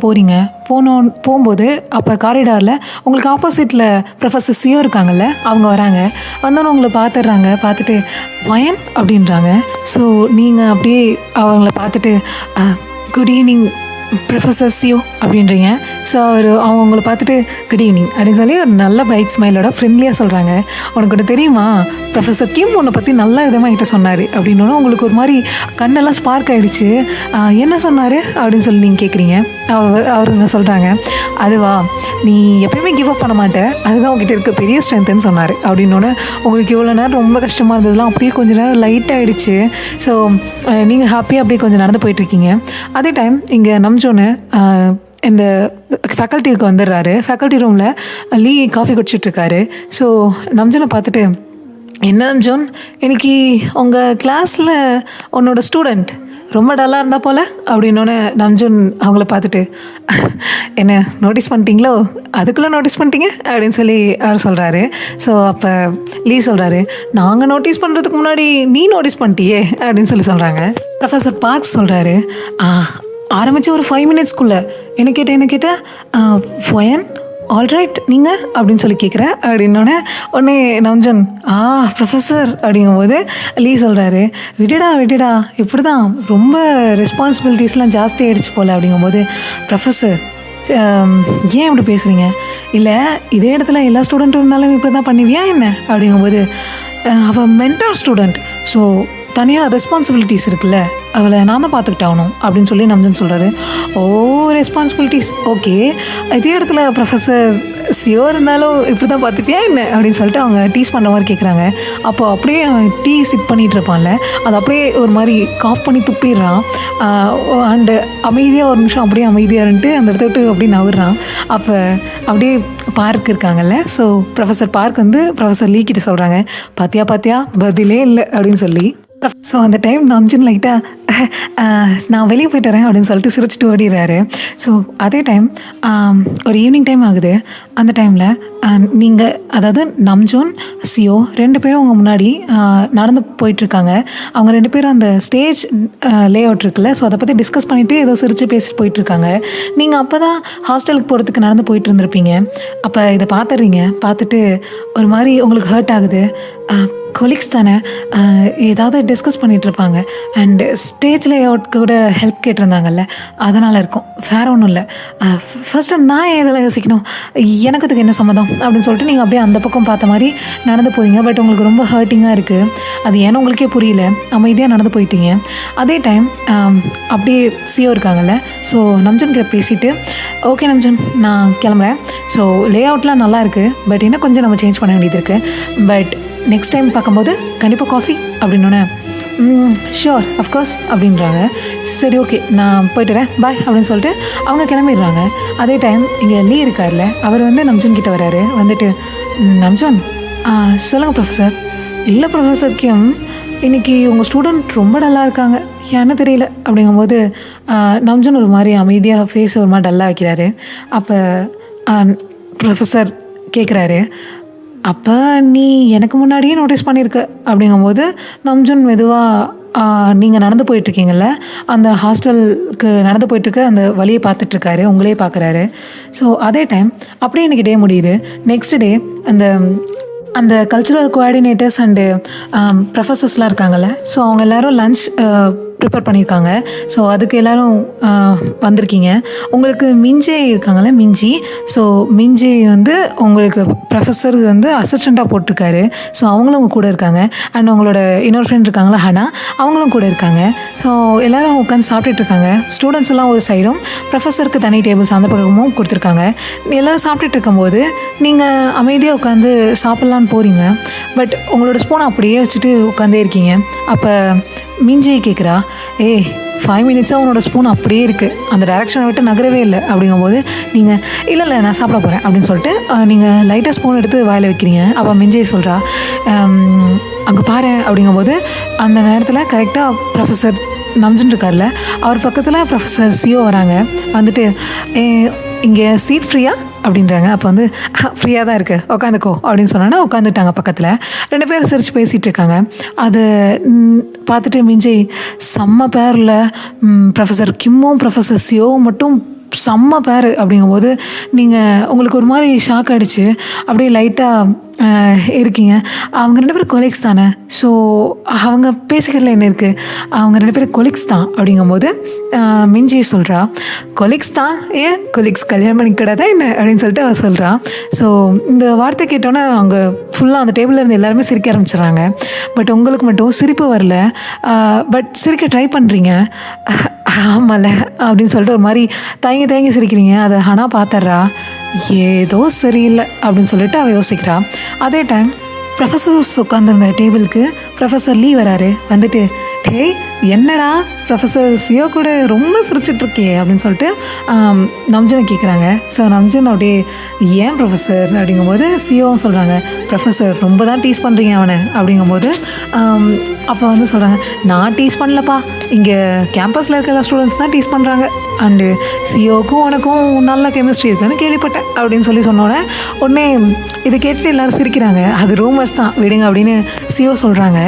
போகும்போது அப்போ காரிடாரில் உங்களுக்கு ஆப்போசிட்டில் ப்ரொஃபஸர் சியோ இருக்காங்கல்ல, அவங்க வராங்க. வந்தோன்னே உங்களை பார்த்துட்டு வயன் அப்படின்றாங்க. ஸோ நீங்கள் அப்படியே அவங்கள பார்த்துட்டு குட் ஈவினிங் ப்ரொஃபஸர் சியோ அப்படின்றீங்க. ஸோ அவங்க உங்களை பார்த்துட்டு குட் ஈவினிங் அப்படின்னு சொல்லி ஒரு நல்ல பிரைட் ஸ்மைலோட ஃப்ரெண்ட்லியாக சொல்கிறாங்க. உனக்கு ஒன்று தெரியுமா, ப்ரொஃபஸர் கிம் உன்னை பற்றி நல்ல விதமாக கிட்ட சொன்னார் அப்படின்னோட உங்களுக்கு ஒரு மாதிரி கண்ணெல்லாம் ஸ்பார்க் ஆகிடுச்சு. என்ன சொன்னார் அப்படின்னு சொல்லி நீங்கள் கேட்குறீங்க. அவருங்க சொல்கிறாங்க, அதுவா, நீ எப்பயுமே கிவ் அப் பண்ண மாட்டேன், அதுதான் உங்ககிட்ட இருக்க பெரிய ஸ்ட்ரென்த்துன்னு சொன்னார் அப்படின்னோடனே உங்களுக்கு இவ்வளோ நேரம் ரொம்ப கஷ்டமாக இருந்ததுலாம் அப்படியே கொஞ்சம் நேரம் லைட் ஆகிடுச்சு. ஸோ நீங்கள் ஹாப்பியாக அப்படியே கொஞ்சம் நடந்து போயிட்டுருக்கீங்க. அதே டைம் இங்கே நம்ஜோன்னு இந்த ஃபேக்கல்ட்டிக்கு வந்துடுறாரு. ஃபேக்கல்ட்டி ரூமில் லீ காஃபி குடிச்சிட்ருக்காரு. ஸோ நம்ஜோனை பார்த்துட்டு, என்ன நம்ஜோன், இன்னைக்கு உங்கள் கிளாஸில் உன்னோட ஸ்டூடெண்ட் ரொம்ப டல்லாக இருந்தால் போல் அப்படின்னோடனே நம்ஜோன் அவங்கள பார்த்துட்டு, என்ன நோட்டீஸ் பண்ணிட்டீங்களோ, அதுக்குள்ளே நோட்டீஸ் பண்ணிட்டீங்க அப்படின்னு சொல்லி அவர் சொல்கிறாரு. ஸோ அப்போ லீ சொல்கிறாரு, நாங்கள் நோட்டீஸ் பண்ணுறதுக்கு முன்னாடி நீ நோட்டீஸ் பண்ணிட்டியே அப்படின்னு சொல்கிறாங்க. ப்ரொஃபஸர் பார்க்ஸ் சொல்கிறாரு, ஆரம்பித்த ஒரு 5 minutesக்குள்ளே என்ன கேட்டேன், ஃபொயன் ஆல்ரைட் நீங்கள் அப்படின்னு சொல்லி கேட்குறேன் அப்படின்னோடனே உடனே நம்ஜன் ப்ரொஃபஸர் அப்படிங்கும்போது லீ சொல்கிறாரு, விடுடா இப்படி தான் ரொம்ப ரெஸ்பான்சிபிலிட்டிஸ்லாம் ஜாஸ்தி ஆகிடுச்சு போல் அப்படிங்கும்போது, ப்ரொஃபஸர் ஏன் இப்படி பேசுகிறீங்க, இல்லை இதே இடத்துல எல்லா ஸ்டூடெண்ட்டும் இருந்தாலும் இப்படி தான் பண்ணுவியா என்ன அப்படிங்கும்போது, அவள் மென்டார் ஸ்டூடெண்ட், ஸோ தனியாக ரெஸ்பான்சிபிலிட்டிஸ் இருக்குல்ல, அவளை நான் தான் பார்த்துக்கிட்டாகணும் அப்படின்னு சொல்லி நம்ஜன் சொல்கிறாரு. ஓ ரெஸ்பான்சிபிலிட்டிஸ், ஓகே, இதே இடத்துல ப்ரொஃபஸர் சியோ இருந்தாலும் இப்படி தான் பார்த்துப்பியா என்ன அப்படின்னு சொல்லிட்டு அவங்க டீஸ் பண்ணுற மாதிரி கேட்குறாங்க. அப்போ அப்படியே அவன் டீ சிப் பண்ணிகிட்டு இருப்பான்ல, அது அப்படியே ஒரு மாதிரி காஃப் பண்ணி துப்பிடுறான். அண்டு அமைதியாக ஒரு நிமிஷம் அப்படியே அமைதியாக இருந்துட்டு அந்த இடத்த விட்டு அப்படியே நவுறான். அப்போ அப்படியே பார்க் இருக்காங்கல்ல, ஸோ ப்ரொஃபஸர் பார்க் வந்து ப்ரொஃபஸர் லீ கிட்ட சொல்கிறாங்க, பாத்தியா பதிலே இல்லை அப்படின்னு சொல்லி. ஸோ அந்த டைம் நம்ஜன் லைட்டாக நான் வெளியே போய்ட்டு வரேன் அப்படின்னு சொல்லிட்டு சிரிச்சிட்டு ஓடிடுறாரு. ஸோ அதே டைம் ஒரு ஈவினிங் டைம் ஆகுது. அந்த டைமில் நீங்கள், அதாவது நம்ஜோன் சியோ 2 பேரும் அவங்க முன்னாடி நடந்து போயிட்டுருக்காங்க. அவங்க 2 பேரும் அந்த ஸ்டேஜ் லே அவுட் இருக்குல்ல, ஸோ அதை பற்றி டிஸ்கஸ் பண்ணிவிட்டு ஏதோ சிரித்து பேசிட்டு போயிட்டுருக்காங்க. நீங்கள் அப்போ தான் ஹாஸ்டலுக்கு போகிறதுக்கு நடந்து போயிட்டு இருந்திருப்பீங்க. அப்போ இதை பார்த்துட்டு ஒரு மாதிரி உங்களுக்கு ஹர்ட் ஆகுது. கொலீக்ஸ் தானே, ஏதாவது டிஸ்கஸ் பண்ணிகிட்ருப்பாங்க. அண்டு ஸ்டேஜ் லே அவுட்க்கு கூட ஹெல்ப் கேட்டிருந்தாங்கல்ல, அதனால் இருக்கும், வேறு ஒன்றும் இல்லை. ஃபஸ்ட்டு நான் எதில் யோசிக்கணும், எனக்கு அதுக்கு என்ன சம்மதம் அப்படின்னு சொல்லிட்டு நீங்கள் அப்படியே அந்த பக்கம் பார்த்த மாதிரி நடந்து போவீங்க. பட் உங்களுக்கு ரொம்ப ஹர்ட்டிங்காக இருக்குது, அது ஏன்னா உங்களுக்கே புரியல, அமைதியாக நடந்து போயிட்டீங்க. அதே டைம் அப்படியே சியோ இருக்காங்கல்ல, ஸோ நம்ஜன் கிட்ட பேசிவிட்டு, ஓகே நம்ஜன் நான் கிளம்புறேன், ஸோ லே அவுட்லாம் நல்லா இருக்குது, பட் இன்னும் கொஞ்சம் நம்ம சேஞ்ச் பண்ண வேண்டியது இருக்குது, பட் நெக்ஸ்ட் டைம் பார்க்கும்போது கண்டிப்பாக காஃபி அப்படின்னோடனே ஷியோர் அஃப்கோர்ஸ் அப்படின்றாங்க. சரி ஓகே நான் போய்ட்டுறேன் பாய் அப்படின்னு சொல்லிட்டு அவங்க கிளம்பிடுறாங்க. அதே டைம் இங்கே லீ இருக்கார்ல, அவர் வந்து நம்ஜன் கிட்ட வராரு. வந்துட்டு, நம்ஜன் சொல்லுங்கள் ப்ரொஃபஸர். இல்லை ப்ரொஃபஸர் கிம், இன்றைக்கி உங்கள் ஸ்டூடெண்ட் ரொம்ப டல்லாக இருக்காங்க, ஏன்னு தெரியல அப்படிங்கும்போது நம்ஜன் ஒரு மாதிரி அமைதியாக ஃபேஸ் ஒரு மாதிரி டல்லாக வைக்கிறாரு. அப்போ ப்ரொஃபஸர் கேட்குறாரு, அப்போ நீ எனக்கு முன்னாடியே நோட்டீஸ் பண்ணியிருக்க அப்படிங்கும்போது நம்ஜன் மெதுவாக நீங்கள் நடந்து போயிட்டுருக்கீங்கள்ல, அந்த ஹாஸ்டலுக்கு நடந்து போயிட்டுருக்க அந்த வழியை பார்த்துட்ருக்காரு, உங்களே பார்க்குறாரு. ஸோ அதே டைம் அப்படியே இன்றைக்கி டே முடியுது. நெக்ஸ்ட் டே அந்த அந்த கல்ச்சுரல் கோஆர்டினேட்டர்ஸ் அண்டு ப்ரொஃபஸர்ஸ்லாம் இருக்காங்கள்ல, ஸோ அவங்க எல்லோரும் லன்ச் ப்ரிப்பேர் பண்ணியிருக்காங்க. ஸோ அதுக்கு எல்லோரும் வந்திருக்கீங்க. உங்களுக்கு மிஞ்சி இருக்காங்கள்ல, மிஞ்சி. ஸோ மிஞ்சி வந்து உங்களுக்கு ப்ரொஃபஸருக்கு வந்து அசிஸ்டண்ட்டாக போட்டிருக்காரு. ஸோ அவங்களும் உங்கள் கூட இருக்காங்க. அண்ட் உங்களோட இன்னொரு ஃப்ரெண்ட் இருக்காங்களா, ஹனா, அவங்களும் கூட இருக்காங்க. ஸோ எல்லோரும் உட்காந்து சாப்பிட்டுட்ருக்காங்க. ஸ்டூடெண்ட்ஸ் எல்லாம் ஒரு சைடும், ப்ரொஃபஸருக்கு தனி டேபிள்ஸ் அந்த பக்கமும் கொடுத்துருக்காங்க. எல்லோரும் சாப்பிட்டுட்டு இருக்கும்போது நீங்கள் அமைதியாக உட்காந்து சாப்பிட்லான்னு போகிறீங்க. பட் உங்களோட ஸ்பூனை அப்படியே வச்சுட்டு உட்காந்தே இருக்கீங்க. அப்போ மிஞ்சி கேட்குறா, 5 மினிட்ஸாக உன்னோட ஸ்பூன் அப்படியே இருக்குது, அந்த டைரெக்ஷனை விட்டு நகரவே இல்லை. அப்படிங்கும்போது நீங்கள் இல்லை நான் சாப்பிட போகிறேன் அப்படின்னு சொல்லிட்டு நீங்கள் லைட்டாக ஸ்பூன் எடுத்து வாயில் வைக்கிறீங்க. அப்போ மிஞ்சி சொல்கிறா, அங்கே பாரு. அப்படிங்கும்போது அந்த நேரத்தில் கரெக்டாக ப்ரொஃபஸர் நம்ஜுன்னு இருக்கார்ல, அவர் பக்கத்தில் ப்ரொஃபஸர் சிஓ வராங்க. வந்துட்டு இங்கே சீட் ஃப்ரீயா அப்படின்றாங்க. அப்போ வந்து ஃப்ரீயாக தான் இருக்குது, உட்காந்துக்கோ அப்படின்னு சொன்னோன்னா உட்காந்துட்டாங்க. பக்கத்தில் 2 பேர் சிரித்து பேசிகிட்டு இருக்காங்க. அது பார்த்துட்டு மிஞ்சி செம்ம பேரில் ப்ரொஃபஸர் கிம்மும் ப்ரொஃபஸர் சியோவும் மட்டும் செம்ம பேர். அப்படிங்கும்போது நீங்கள் உங்களுக்கு ஒரு மாதிரி ஷாக் ஆகிடுச்சு. அப்படியே லைட்டாக இருக்கீங்க. அவங்க 2 பேரும் கொலீக்ஸ் தானே, ஸோ அவங்க பேசிக்கிறதுல என்ன இருக்குது, அவங்க 2 பேரும் கொலீக்ஸ் தான். அப்படிங்கும்போது மிஞ்சி சொல்கிறா, கொலீக்ஸ் தான், ஏன் கொலீக்ஸ் கல்யாணம் பண்ணிக்கூடாதா என்ன அப்படின்னு சொல்லிட்டு அவள் சொல்கிறா. ஸோ இந்த வார்த்தை கேட்டோன்னே அவங்க ஃபுல்லாக அந்த டேபிளில் இருந்து எல்லாருமே சிரிக்க ஆரம்பிச்சிடுறாங்க. பட் உங்களுக்கு மட்டும் சிரிப்பு வரல. பட் சிரிக்க ட்ரை பண்ணுறீங்க. ஆமாம்ல அப்படின்னு சொல்லிட்டு ஒரு மாதிரி தயங்கி சிரிக்கிறீங்க. அதை ஹனா பார்த்துட்றா, ஏதோ சரியில்லை அப்படின்னு சொல்லிட்டு அவள் யோசிக்கிறா. அதே டைம் ப்ரொஃபஸர்ஸ் உட்காந்துருந்த டேபிளுக்கு ப்ரொஃபஸர் லீ வராரு. வந்துட்டு, என்னடா ப்ரொஃபஸர் சியோ கூட ரொம்ப சிரிச்சிட்ருக்கே அப்படின்னு சொல்லிட்டு நம்ஜனை கேட்குறாங்க. ஸோ நம்ஜன் அப்படியே, ஏன் ப்ரொஃபஸர் அப்படிங்கும்போது சியோவும் சொல்கிறாங்க, ப்ரொஃபஸர் ரொம்ப தான் டீஸ் பண்ணுறீங்க அவனை அப்படிங்கும்போது அப்போ வந்து சொல்கிறாங்க, நான் டீஸ் பண்ணலப்பா, இங்கே கேம்பஸில் இருக்கிற ஸ்டூடெண்ட்ஸ் தான் டீஸ் பண்ணுறாங்க. அண்டு சியோவுக்கும் உனக்கும் நல்ல கெமிஸ்ட்ரி இருக்குன்னு கேள்விப்பட்டேன் அப்படின்னு சொன்னோன்னே உடனே இதை கேட்டுட்டு எல்லோரும் சிரிக்கிறாங்க. அது ரூமர்ஸ் தான் விடுங்க அப்படின்னு சியோ சொல்கிறாங்க.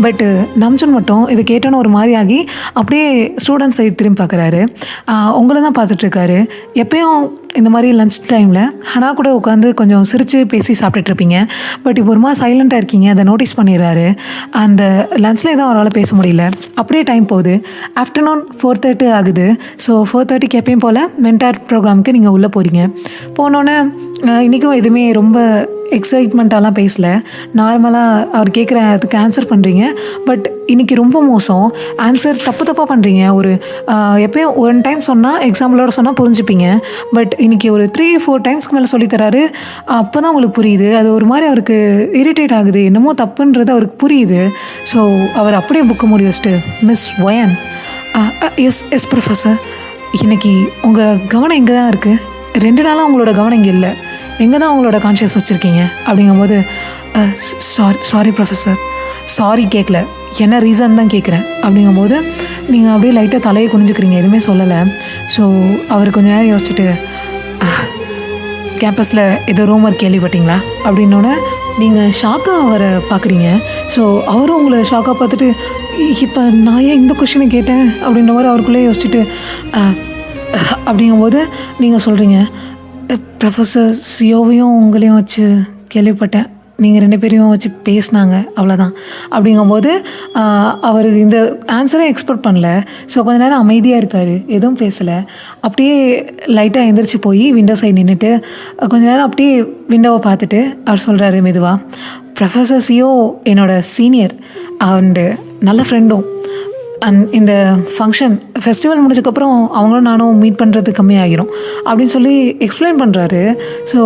பட்டு நம்ஜன் மட்டும் இதை கேட்டோன்னு ஒரு மாதிரி ஆகி அப்படியே ஸ்டூடெண்ட்ஸ் சைடு திரும்பி பார்க்குறாரு. உங்களை தான் பார்த்துட்ருக்காரு. எப்பயும் இந்த மாதிரி லன்ச் டைமில் ஹனா கூட உட்காந்து கொஞ்சம் சிரித்து பேசி சாப்பிட்டுட்ருப்பீங்க. பட் இப்போ ஒரு மாதிரி சைலண்ட்டாக இருக்கீங்க. அதை நோட்டீஸ் பண்ணிடுறாரு. அந்த லன்ச்சில் எதுவும் அவரால் பேச முடியல. அப்படியே டைம் போகுது. ஆஃப்டர்நூன் 4:30 ஆகுது. ஸோ 4:30க்கு எப்பயும் போல் மென்டார் ப்ரோக்ராமுக்கு நீங்கள் உள்ளே போகிறீங்க. போனோன்னே இன்றைக்கும் எதுவுமே ரொம்ப எக்ஸைட்மெண்ட்டாலாம் பேசல. நார்மலாக அவர் கேட்குற அதுக்கு ஆன்சர் பண்ணுறீங்க. பட் இன்றைக்கி ரொம்ப மோசம், ஆன்சர் தப்பாக பண்ணுறீங்க. ஒரு எப்பயும் 1 டைம் சொன்னால், எக்ஸாம்பிளோட சொன்னால் புரிஞ்சுப்பீங்க. பட் இன்றைக்கி ஒரு 3-4 டைம்ஸ்க்கு மேலே சொல்லித்தராரு. அப்போ தான் உங்களுக்கு புரியுது. அது ஒரு மாதிரி அவருக்கு இரிட்டேட் ஆகுது. என்னமோ தப்புன்றது அவருக்கு புரியுது. ஸோ அவர் அப்படியே புக்கை மூடி வச்சுட்டு, மிஸ் ஒயன், எஸ் ப்ரொஃபஸர், இன்றைக்கி உங்கள் கவனம் இங்கே தான் இருக்குது. 2 நாளாக உங்களோட கவனம் இங்கே இல்லை. எங்கே தான் உங்களோட கான்ஷியஸ் வச்சுருக்கீங்க அப்படிங்கும்போது, சாரி ப்ரொஃபஸர், சாரி கேட்கல, என்ன ரீசன் தான் கேட்குறேன் அப்படிங்கும்போது நீங்கள் அப்படியே லைட்டாக தலையை குனிஞ்சுக்கிறீங்க, எதுவுமே சொல்லலை. ஸோ அவர் கொஞ்சம் நேரம் யோசிச்சுட்டு, கேம்பஸில் ஏதோ ரூமர் கேள்விப்பட்டீங்களா அப்படின்னோடனே நீங்கள் ஷாக்காக அவரை பார்க்குறீங்க. ஸோ அவரும் உங்களை ஷாக்காக பார்த்துட்டு, இப்போ நான் ஏன் இந்த கொஷினை கேட்டேன் அப்படின்ற மாதிரி அவருக்குள்ளே யோசிச்சுட்டு அப்படிங்கும்போது நீங்கள் சொல்கிறீங்க, ப்ரொஃபஸர் சியோவையும் உங்களையும் வச்சு கேள்விப்பட்டேன், நீங்கள் 2 பேரையும் வச்சு பேசினாங்க, அவ்வளோதான் அப்படிங்கும்போது அவர் இந்த ஆன்சரை எக்ஸ்பெக்ட் பண்ணல. ஸோ கொஞ்ச நேரம் அமைதியாக இருக்கார், எதுவும் பேசலை. அப்படியே லைட்டாக எழுந்திரிச்சு போய் விண்டோ சைடு நின்றுட்டு கொஞ்ச நேரம் அப்படியே விண்டோவை பார்த்துட்டு அவர் சொல்கிறாரு மெதுவாக, ப்ரொஃபஸர் சியோ என்னோட சீனியர் அண்டு நல்ல ஃப்ரெண்டும். இந்த ஃபெஸ்டிவல் முடிச்சதுக்கப்புறம் அவங்களும் நானும் மீட் பண்ணுறது கம்மியாகிரும் அப்படின்னு சொல்லி எக்ஸ்பிளைன் பண்ணுறாரு. ஸோ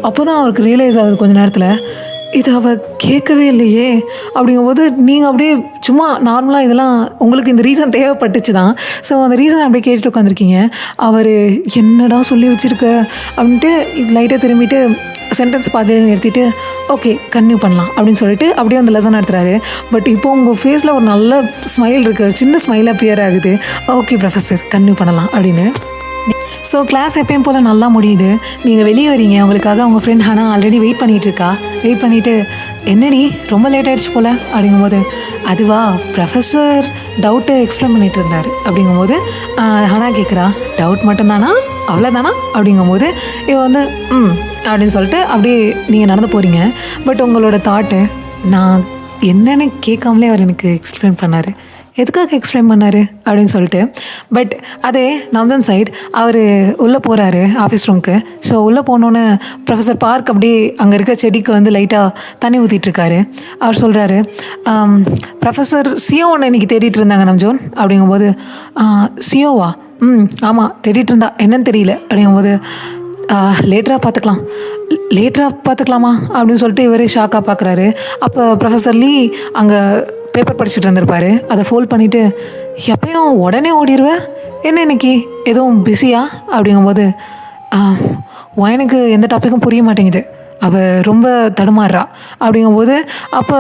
அப்போ தான் அவருக்கு ரியலைஸ் ஆகுது கொஞ்சம் நேரத்தில், இது அவள் கேட்கவே இல்லையே அப்படிங்கும்போது நீங்கள் அப்படியே சும்மா நார்மலாக இதெல்லாம் உங்களுக்கு இந்த ரீசன் தேவைப்பட்டுச்சு தான். ஸோ அந்த ரீசன் அப்படியே கேட்டுட்டு உட்காந்துருக்கீங்க. அவர் என்னடா சொல்லி வச்சுருக்க அப்படின்ட்டு லைட்டாக திரும்பிட்டு சென்டென்ஸ் பாதியில் நிறுத்திட்டு, ஓகே கன்டினியூ பண்ணலாம் அப்படின்னு சொல்லிட்டு அப்படியே அந்த லெசன் எடுத்துறாரு. பட் இப்போ உங்கள் ஃபேஸில் ஒரு நல்ல ஸ்மைல் இருக்குது, சின்ன ஸ்மைல் அப்பியர் ஆகுது. ஓகே ப்ரொஃபஸர் கன்டினியூ பண்ணலாம் அப்படின்னு ஸோ கிளாஸ் எப்பயும் போல் நல்லா முடியுது. நீங்கள் வெளியே வரீங்க, உங்களுக்காக உங்கள் ஃப்ரெண்ட் ஹனா ஆல்ரெடி வெயிட் பண்ணிகிட்ருக்கா. வெயிட் பண்ணிவிட்டு, என்னடி ரொம்ப லேட் ஆகிடுச்சு போல் அப்படிங்கும்போது, அதுவா ப்ரொஃபஸர் டவுட்டை எக்ஸ்பிளைன் பண்ணிகிட்டு இருந்தார் அப்படிங்கும்போது ஹனா கேட்குறா, டவுட் மட்டும்தானா, அவ்வளோதானா அப்படிங்கும்போது இவன் வந்து அப்படின்னு சொல்லிட்டு அப்படியே நீங்கள் நடந்து போகிறீங்க. பட் உங்களோட தாட்டு, நான் என்னென்னு கேட்காமலே அவர் எனக்கு எக்ஸ்பிளைன் பண்ணார், எதுக்காக எக்ஸ்பிளைன் பண்ணார் அப்படின்னு சொல்லிட்டு. பட் அதே நம்தன் சைட் அவர் உள்ளே போகிறாரு ஆஃபீஸ் ரூமுக்கு. ஸோ உள்ளே போனோன்னே ப்ரொஃபஸர் பார்க் அப்படியே அங்கே இருக்க செடிக்கு வந்து லைட்டாக தண்ணி ஊற்றிட்டுருக்காரு. அவர் சொல்கிறாரு, ப்ரொஃபஸர் சியோ ஒன்று இன்றைக்கி தேடிட்டு இருந்தாங்க நம்ஜோன் அப்படிங்கும்போது, சியோவா? ஆமாம் தேடிட்டு இருந்தா, என்னன்னு தெரியல அப்படிங்கும்போது, லேட்டராக பார்த்துக்கலாமா அப்படின்னு சொல்லிட்டு இவரே ஷாக்காக பார்க்குறாரு. அப்போ ப்ரொஃபஸர் லீ அங்கே பேப்பர் படிச்சுட்டு இருந்திருப்பாரு. அதை ஃபோல்ட் பண்ணிவிட்டு, எப்பயும் உடனே ஓடிடுவேன், என்ன இன்னைக்கு எதுவும் பிஸியா அப்படிங்கும்போது, எனக்கு எந்த டாப்பிக்கும் புரிய மாட்டேங்குது, அவள் ரொம்ப தடுமாறுறா அப்படிங்கும்போது, அப்போ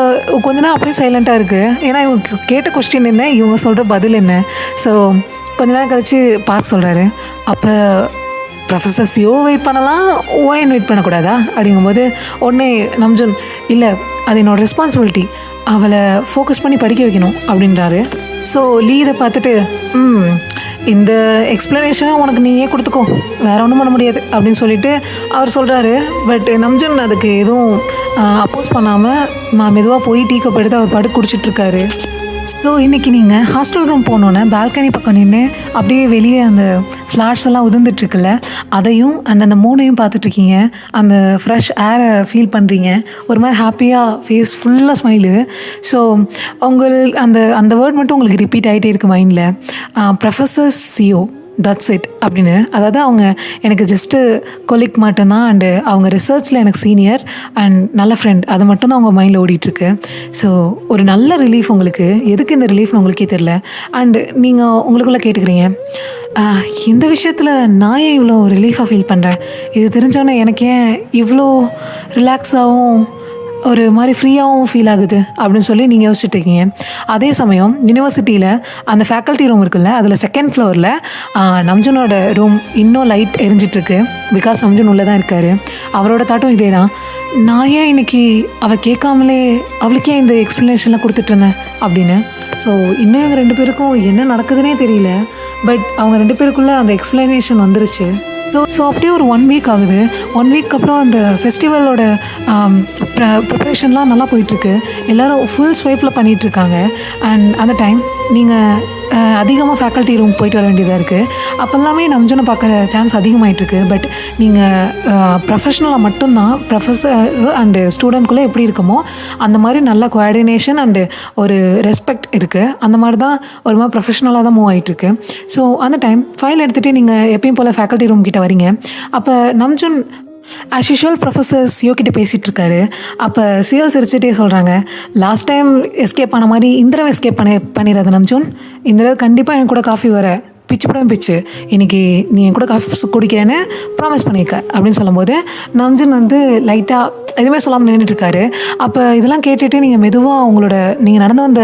கொஞ்ச நேரம் அப்படியே சைலண்ட்டாக இருக்குது. ஏன்னா இவங்க கேட்ட கொஸ்டின் என்ன, இவங்க சொல்கிற பதில் என்ன. ஸோ கொஞ்ச நேரம் கழித்து பார்க் சொல்கிறாரு, அப்போ ப்ரொஃபஸர் சியோ வெயிட் பண்ணலாம், ஓஎன் வெயிட் பண்ணக்கூடாதா அப்படிங்கும்போது, உடனே நம்ஜுன், இல்லை அது என்னோடய ரெஸ்பான்சிபிலிட்டி, அவளை ஃபோக்கஸ் பண்ணி படிக்க வைக்கணும் அப்படின்றாரு. ஸோ லீ இதை பார்த்துட்டு, இந்த எக்ஸ்ப்ளனேஷனை உனக்கு நீயே கொடுத்துக்கோ, வேறு ஒன்றும் பண்ண முடியாது அப்படின்னு சொல்லிட்டு அவர் சொல்கிறாரு. பட் நம்ஜுன் அதுக்கு எதுவும் அப்போஸ் பண்ணாமல் மெதுவாக போய் டீ கப் எடுத்து அவர் பாட்டு குடிச்சிட்ருக்காரு. ஸோ இன்றைக்கி நீங்கள் ஹாஸ்டல் ரூம் போனோன்னே பால்கனி பக்கம் நின்று அப்படியே வெளியே அந்த ஃப்ளாட்ஸ் எல்லாம் உதிர்ந்துட்டுருக்குல்ல, அதையும் அண்ட் அந்த மூணையும் பார்த்துட்ருக்கீங்க. அந்த ஃப்ரெஷ் ஏரை ஃபீல் பண்ணுறீங்க. ஒரு மாதிரி ஹாப்பியாக ஃபேஸ் ஃபுல்லாக ஸ்மைலு. ஸோ அந்த அந்த வேர்ட் மட்டும் உங்களுக்கு ரிப்பீட் ஆகிட்டே இருக்குது மைண்டில், ப்ரொஃபஸர் சியோ, தட்ஸ் இட் அப்படின்னு. அதாவது அவங்க எனக்கு ஜஸ்ட்டு கொலிக் மட்டும்தான், அண்டு அவங்க ரிசர்ச்சில் எனக்கு சீனியர் அண்ட் நல்ல ஃப்ரெண்ட், அது மட்டும்தான் அவங்க மைண்டில் ஓடிட்டுருக்கு. ஸோ ஒரு நல்ல ரிலீஃப் உங்களுக்கு. எதுக்கு இந்த ரிலீஃப்னு உங்களுக்கே தெரில. அண்டு நீங்கள் உங்களுக்குள்ளே கேட்டுக்கிறீங்க, இந்த விஷயத்தில் நான் ஏன் இவ்வளோ ரிலீஃபாக ஃபீல் பண்ணுறேன், இது தெரிஞ்சோன்னே எனக்கு ஏன் இவ்வளோ ரிலாக்ஸாகவும் ஒரு மாதிரி ஃப்ரீயாகவும் ஃபீல் ஆகுது அப்படின்னு சொல்லி நீங்கள் யோசிச்சுட்டு இருக்கீங்க. அதே சமயம் யூனிவர்சிட்டியில் அந்த ஃபேக்கல்ட்டி ரூம் இருக்குல்ல, அதில் செகண்ட் ஃப்ளோரில் நம்ஜுனோட ரூம் இன்னும் லைட் எரிஞ்சிட்ருக்கு. பிகாஸ் நம்ஜுன் உள்ளே தான் இருக்கார். அவரோட தாட்டும் இதே தான், நான் ஏன் இன்றைக்கி அவள் கேட்காமலே அவளுக்கே இந்த எக்ஸ்ப்ளனேஷன்லாம் கொடுத்துட்ருந்தேன் அப்படின்னு. ஸோ இன்னும் இவங்க ரெண்டு பேருக்கும் என்ன நடக்குதுன்னே தெரியல. பட் அவங்க ரெண்டு பேருக்குள்ளே அந்த எக்ஸ்ப்ளனேஷன் வந்துருச்சு. ஸோ அப்படியே ஒரு 1 வீக் ஆகுது. 1 வீக் அப்புறம் அந்த ஃபெஸ்டிவலோட ப்ரிப்ரேஷன்லாம் நல்லா போயிட்டுருக்கு. எல்லோரும் ஃபுல் ஸ்வைப்பில் பண்ணிகிட்ருக்காங்க. அண்ட் அந்த டைம் நீங்கள் அதிகமாக ஃபேக்கல்ட்டி ரூம் போயிட்டு வர வேண்டியதாக இருக்குது. அப்போல்லாமே நம்ஜுனை பார்க்குற சான்ஸ் அதிகமாகிட்டுருக்கு. பட் நீங்கள் ப்ரொஃபஷ்னலாக மட்டும்தான், ப்ரொஃபஸர் அண்டு ஸ்டூடெண்ட்குள்ளே எப்படி இருக்குமோ அந்த மாதிரி நல்ல கோஆர்டினேஷன் அண்டு ஒரு ரெஸ்பெக்ட் இருக்குது. அந்த மாதிரி தான் ஒரு மாதிரி ப்ரொஃபஷ்னலாக தான் மூவ் ஆகிட்டுருக்கு. ஸோ அந்த டைம் ஃபைல் எடுத்துகிட்டு நீங்கள் எப்பயும் போல் ஃபேக்கல்ட்டி ரூம் கிட்ட வரீங்க. அப்போ நம்ஜுன் ஆஸ் யூஷுவல் ப்ரொஃபஸர் சியோ கிட்டே பேசிகிட்ருக்காரு. அப்போ சியோ சிரிச்சுட்டே சொல்கிறாங்க, லாஸ்ட் டைம் எஸ்கேப் ஆன மாதிரி இந்த தடவை எஸ்கேப் பண்ணிடாத நம்ஜுன், இந்த தடவை கண்டிப்பாக எனக்கு கூட காஃபி வர பிச்சு இன்றைக்கி நீ என் கூட காஃபி குடிக்கிறேன்னு ப்ராமிஸ் பண்ணியிருக்க அப்படின்னு சொல்லும்போது நம்ஜுன் வந்து லைட்டாக எதுவுமே சொல்லாமல் நின்றுட்டுருக்காரு. அப்போ இதெல்லாம் கேட்டுட்டு நீங்கள் மெதுவாக உங்களோட நீங்கள் நடந்து வந்த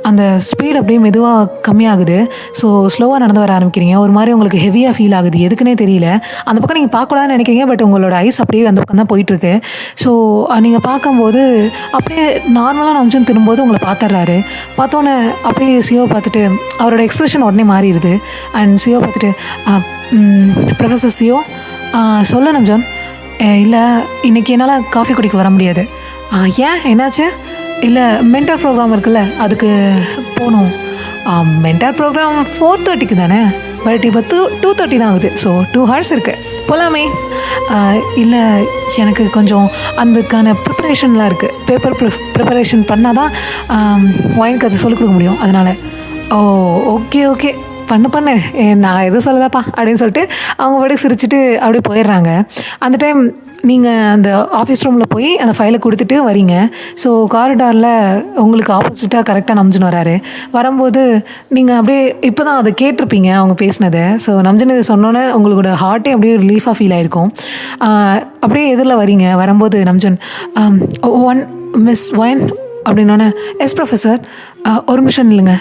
அந்த ஸ்பீட் அப்படியே மெதுவாக கம்மியாகுது. ஸோ ஸ்லோவாக நடந்து வர ஆரம்பிக்கிறீங்க. ஒரு மாதிரி உங்களுக்கு ஹெவியாக ஃபீல் ஆகுது, எதுக்குன்னே தெரியல. அந்த பக்கம் நீங்கள் பார்க்கக்கூடாதுன்னு நினைக்கிறீங்க. பட் உங்களோட ஐஸ் அப்படியே அந்த பக்கம் தான் போயிட்டுருக்கு. ஸோ நீங்கள் பார்க்கும்போது அப்படியே நார்மலாக நம்ஜுன் திரும்பும்போது உங்களை பார்த்துட்றாரு. பார்த்தோன்னே அப்படியே சியோவை பார்த்துட்டு அவரோட எக்ஸ்ப்ரெஷன் உடனே மாறிடுது. அண்ட் சியோ பார்த்துட்டு, ப்ரொஃபஸர் சியோ சொல்ல நம்ஜுன், இல்லை இன்றைக்கி என்னால் காஃபி குடிக்க வர முடியாது. ஏன், என்னாச்சு? இல்லை மென்டார் ப்ரோக்ராம் இருக்குல்ல, அதுக்கு போகணும். மென்டார் ப்ரோக்ராம் 4:30 தானே, பட் இப்போ 2:30 தான் ஆகுது. ஸோ 2 hours இருக்குது, போகலாமே. இல்லை எனக்கு கொஞ்சம் அதுக்கான ப்ரிப்பரேஷன்லாம் இருக்குது, பேப்பர் ப்ரிப்பரேஷன் பண்ணால் தான் ஒயினுக்கு அதை சொல்லிக் கொடுக்க முடியும். அதனால் ஓகே பண்ணு நான் எதுவும் சொல்லலப்பா அப்படின்னு சொல்லிட்டு அவங்க பாட்டுக்கு சிரிச்சுட்டு அப்படியே போயிடுறாங்க. அந்த டைம் நீங்கள் அந்த ஆஃபீஸ் ரூமில் போய் அந்த ஃபைலை கொடுத்துட்டு வரீங்க. ஸோ காரிடாரில் உங்களுக்கு ஆப்போசிட்டாக கரெக்டாக நம்ஜுன் வராரு. வரும்போது நீங்கள் அப்படியே இப்போ தான் அதை கேட்டிருப்பீங்க அவங்க பேசினதை. ஸோ நம்ஜுன் இதை சொன்னோன்னே உங்களோட ஹார்ட்டே அப்படியே ரிலீஃபாக ஃபீல் ஆகிருக்கும். அப்படியே எதிரில் வரீங்க. வரும்போது நம்ஜுன், மிஸ் ஒயன் அப்படின்னோடனே, எஸ் ப்ரொஃபஸர், ஒரு நிமிஷம் இல்லைங்க,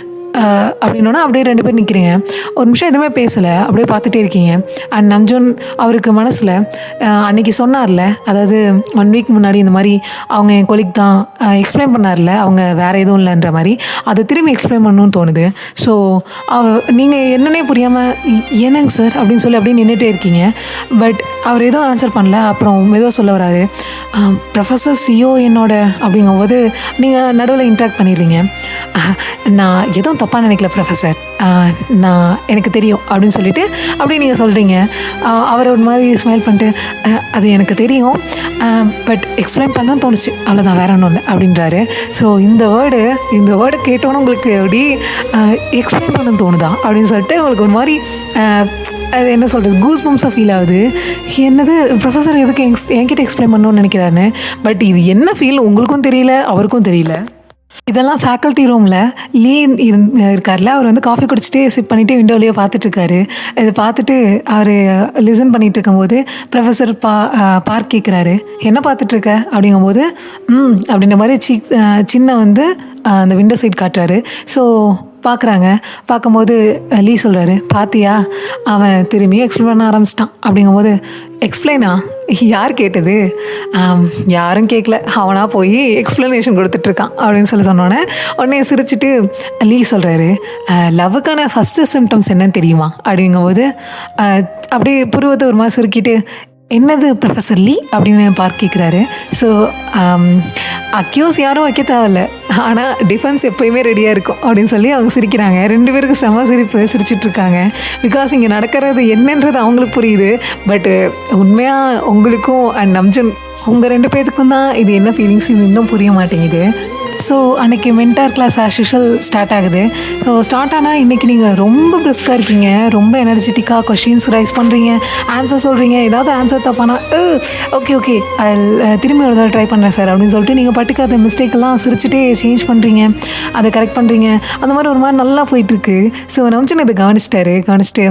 அப்படின்னோன்னா அப்படியே 2 பேர் நிற்கிறீங்க. ஒரு நிமிஷம் எதுவுமே பேசலை, அப்படியே பார்த்துட்டே இருக்கீங்க. அண்ட் நம்ஜூன் அவருக்கு மனசில் அன்றைக்கி சொன்னார்ல, அதாவது 1 வீக் முன்னாடி இந்த மாதிரி அவங்க என் கொலிக் தான் எக்ஸ்பிளைன் பண்ணார்ல, அவங்க வேறு எதுவும் இல்லைன்ற மாதிரி அதை திரும்பி எக்ஸ்பிளைன் பண்ணணும்னு தோணுது. ஸோ நீங்கள் என்னன்னே புரியாமல் என்னங்க சார் அப்படின்னு சொல்லி அப்படியே நின்றுட்டே இருக்கீங்க. பட் அவர் எதுவும் ஆன்சர் பண்ணல. அப்புறம் மெதுவாக சொல்ல வராரு, ப்ரொஃபஸர் சிஓ என்னோட அப்படிங்கும்போது நீங்கள் நடுவில் இன்ட்ராக்ட் பண்ணிடுறீங்க. நான் எதுவும் தப்பாக நினைக்கல ப்ரொஃபஸர், நான் எனக்கு தெரியும் அப்படின்னு சொல்லிட்டு அப்படியே நீங்கள் சொல்கிறீங்க. அவர் ஒரு மாதிரி ஸ்மைல் பண்ணிட்டு அது எனக்கு தெரியும், பட் எக்ஸ்பிளைன் பண்ணணும்னு தோணுச்சு, அவ்வளோதான், வேற ஒன்றும் இல்லை அப்படின்றாரு. ஸோ இந்த வேர்டு கேட்டோன்னே உங்களுக்கு எப்படி எக்ஸ்பிளைன் பண்ணணும்னு தோணுதா அப்படின்னு சொல்லிட்டு உங்களுக்கு ஒரு மாதிரி அது என்ன சொல்கிறது, கூஸ் பம்ப்ஸாக ஃபீல் ஆகுது. என்னது ப்ரொஃபஸர் எதுக்கு என்கிட்ட எக்ஸ்பிளைன் பண்ணணும்னு நினைக்கிறாருன்னு. பட் இது என்ன ஃபீல் உங்களுக்கும் தெரியல, அவருக்கும் தெரியல. இதெல்லாம் ஃபேக்கல்ட்டி ரூமில் இருக்கார்ல, அவர் வந்து காஃபி குடிச்சிட்டு சிப் பண்ணிவிட்டு விண்டோலேயே பார்த்துட்ருக்காரு. இதை பார்த்துட்டு அவர் லிசன் பண்ணிகிட்டு இருக்கும்போது ப்ரொஃபஸர் பார்க் கேட்குறாரு, என்ன பார்த்துட்ருக்க அப்படிங்கும்போது அப்படின்ற மாதிரி சின்ன வந்து அந்த விண்டோ சைட் காட்டுறாரு. ஸோ பார்க்குறாங்க. பார்க்கும்போது லீ சொல்கிறாரு, பாத்தியா அவன் திரும்பியும் எக்ஸ்பிளைன் பண்ண ஆரம்பிச்சிட்டான் அப்படிங்கும்போது, எக்ஸ்பிளைனா யார் கேட்டது? யாரும் கேட்கல, அவனாக போய் எக்ஸ்ப்ளனேஷன் கொடுத்துட்ருக்கான் அப்படின்னு சொன்னோன்னே உடனே சிரிச்சுட்டு லீ சொல்கிறாரு, லவ்வுக்கான ஃபஸ்ட்டு சிம்டம்ஸ் என்னன்னு தெரியுமா அப்படிங்கும்போது அப்படியே புருவத்தை ஒரு மாதிரி சுருக்கிட்டு, என்னது ப்ரொஃபஸர் லீ அப்படின்னு பார்க்க கேட்குறாரு. ஸோ அக்யூஸ் யாரும் வைக்க தேவையில்ல, ஆனால் டிஃபென்ஸ் எப்போயுமே ரெடியாக இருக்கும் அப்படின்னு சொல்லி அவங்க சிரிக்கிறாங்க. 2 பேருக்கு செம சிரிச்சிட்ருக்காங்க. பிகாஸ் இங்கே நடக்கிறது என்னன்றது அவங்களுக்கு புரியுது. பட்டு உண்மையாக உங்களுக்கும் அண்ட் நம்ஜன் உங்கள் 2 பேருக்கும் தான் இது என்ன ஃபீலிங்ஸ் இது இன்னும் புரிய மாட்டேங்குது. ஸோ அன்றைக்கி mentor class as usual start ஆகுது. ஸோ ஸ்டார்ட் ஆனால் இன்றைக்கி நீங்கள் ரொம்ப பிரிஸ்காக இருக்கீங்க, ரொம்ப எனர்ஜெட்டிக்காக கொஷின்ஸ் ரைஸ் பண்ணுறீங்க, ஆன்சர் சொல்கிறீங்க. ஏதாவது ஆன்சர் தப்பானா ஓகே திரும்பி ஒரு தடவை ட்ரை பண்ணுறேன் சார் அப்படின்னு சொல்லிட்டு நீங்கள் பட்டுக்கு அந்த மிஸ்டேக்கெல்லாம் சிரிச்சுட்டே சேஞ்ச் பண்ணுறீங்க, அதை கரெக்ட் பண்ணுறீங்க. அந்த மாதிரி ஒரு மாதிரி நல்லா போயிட்டுருக்கு. ஸோ நம்ஜன் இதை கவனிச்சிட்டு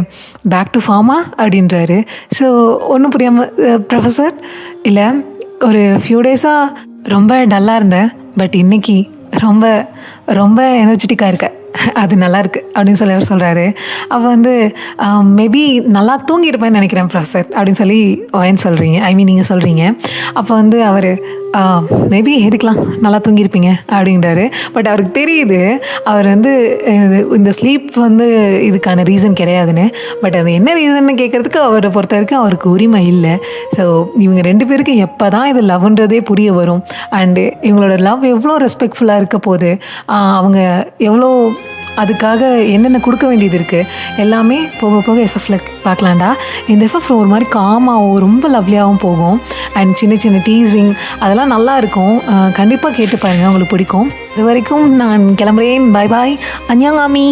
பேக் டு ஃபார்மா அப்படின்றாரு. ஸோ ஒன்றும் புரியாமல், ப்ரொஃபஸர் இல்லை ஒரு ஃபியூ டேஸாக ரொம்ப டல்லாக இருந்தேன், பட் இன்றைக்கி ரொம்ப ரொம்ப எனர்ஜெட்டிக்காக இருக்க, அது நல்லாயிருக்கு அப்படின்னு சொல்லி அவர் சொல்கிறாரு. அவள் வந்து மேபி நல்லா தூங்கியிருப்பேன்னு நினைக்கிறேன் ப்ரொஃபஸர் அப்படின்னு சொல்லி சொல்கிறீங்க, நீங்கள் சொல்கிறீங்க. அப்போ வந்து அவர் மேபி இருக்கலாம், நல்லா தூங்கியிருப்பீங்க அப்படின்றாரு. பட் அவருக்கு தெரியுது அவர் வந்து இந்த ஸ்லீப் வந்து இதுக்கான ரீசன் கிடையாதுன்னு. பட் அது என்ன ரீசன்னு கேட்குறதுக்கு அவரை பொறுத்த வரைக்கும் அவருக்கு உரிமை இல்லை. ஸோ இவங்க 2 பேருக்கு எப்போ தான் இது லவ்ன்றதே புரிய வரும், அண்டு இவங்களோட லவ் எவ்வளோ ரெஸ்பெக்ட்ஃபுல்லாக இருக்க போது, அவங்க எவ்வளோ அதுக்காக என்னென்ன கொடுக்க வேண்டியது இருக்குது, எல்லாமே போக போக எஃப்எஃப்ல பார்க்கலாண்டா. இந்த எஃப்எஃப் ஒரு மாதிரி காமாகவும் ரொம்ப லவ்லியாகவும் போகும். அண்ட் சின்ன சின்ன டீசிங் அதெல்லாம் நல்லா இருக்கும். கண்டிப்பாக கேட்டு பாருங்கள், உங்களுக்கு பிடிக்கும். இது வரைக்கும் நான் கிளம்புறேன். பாய் பாய், அன்யாங்காமி.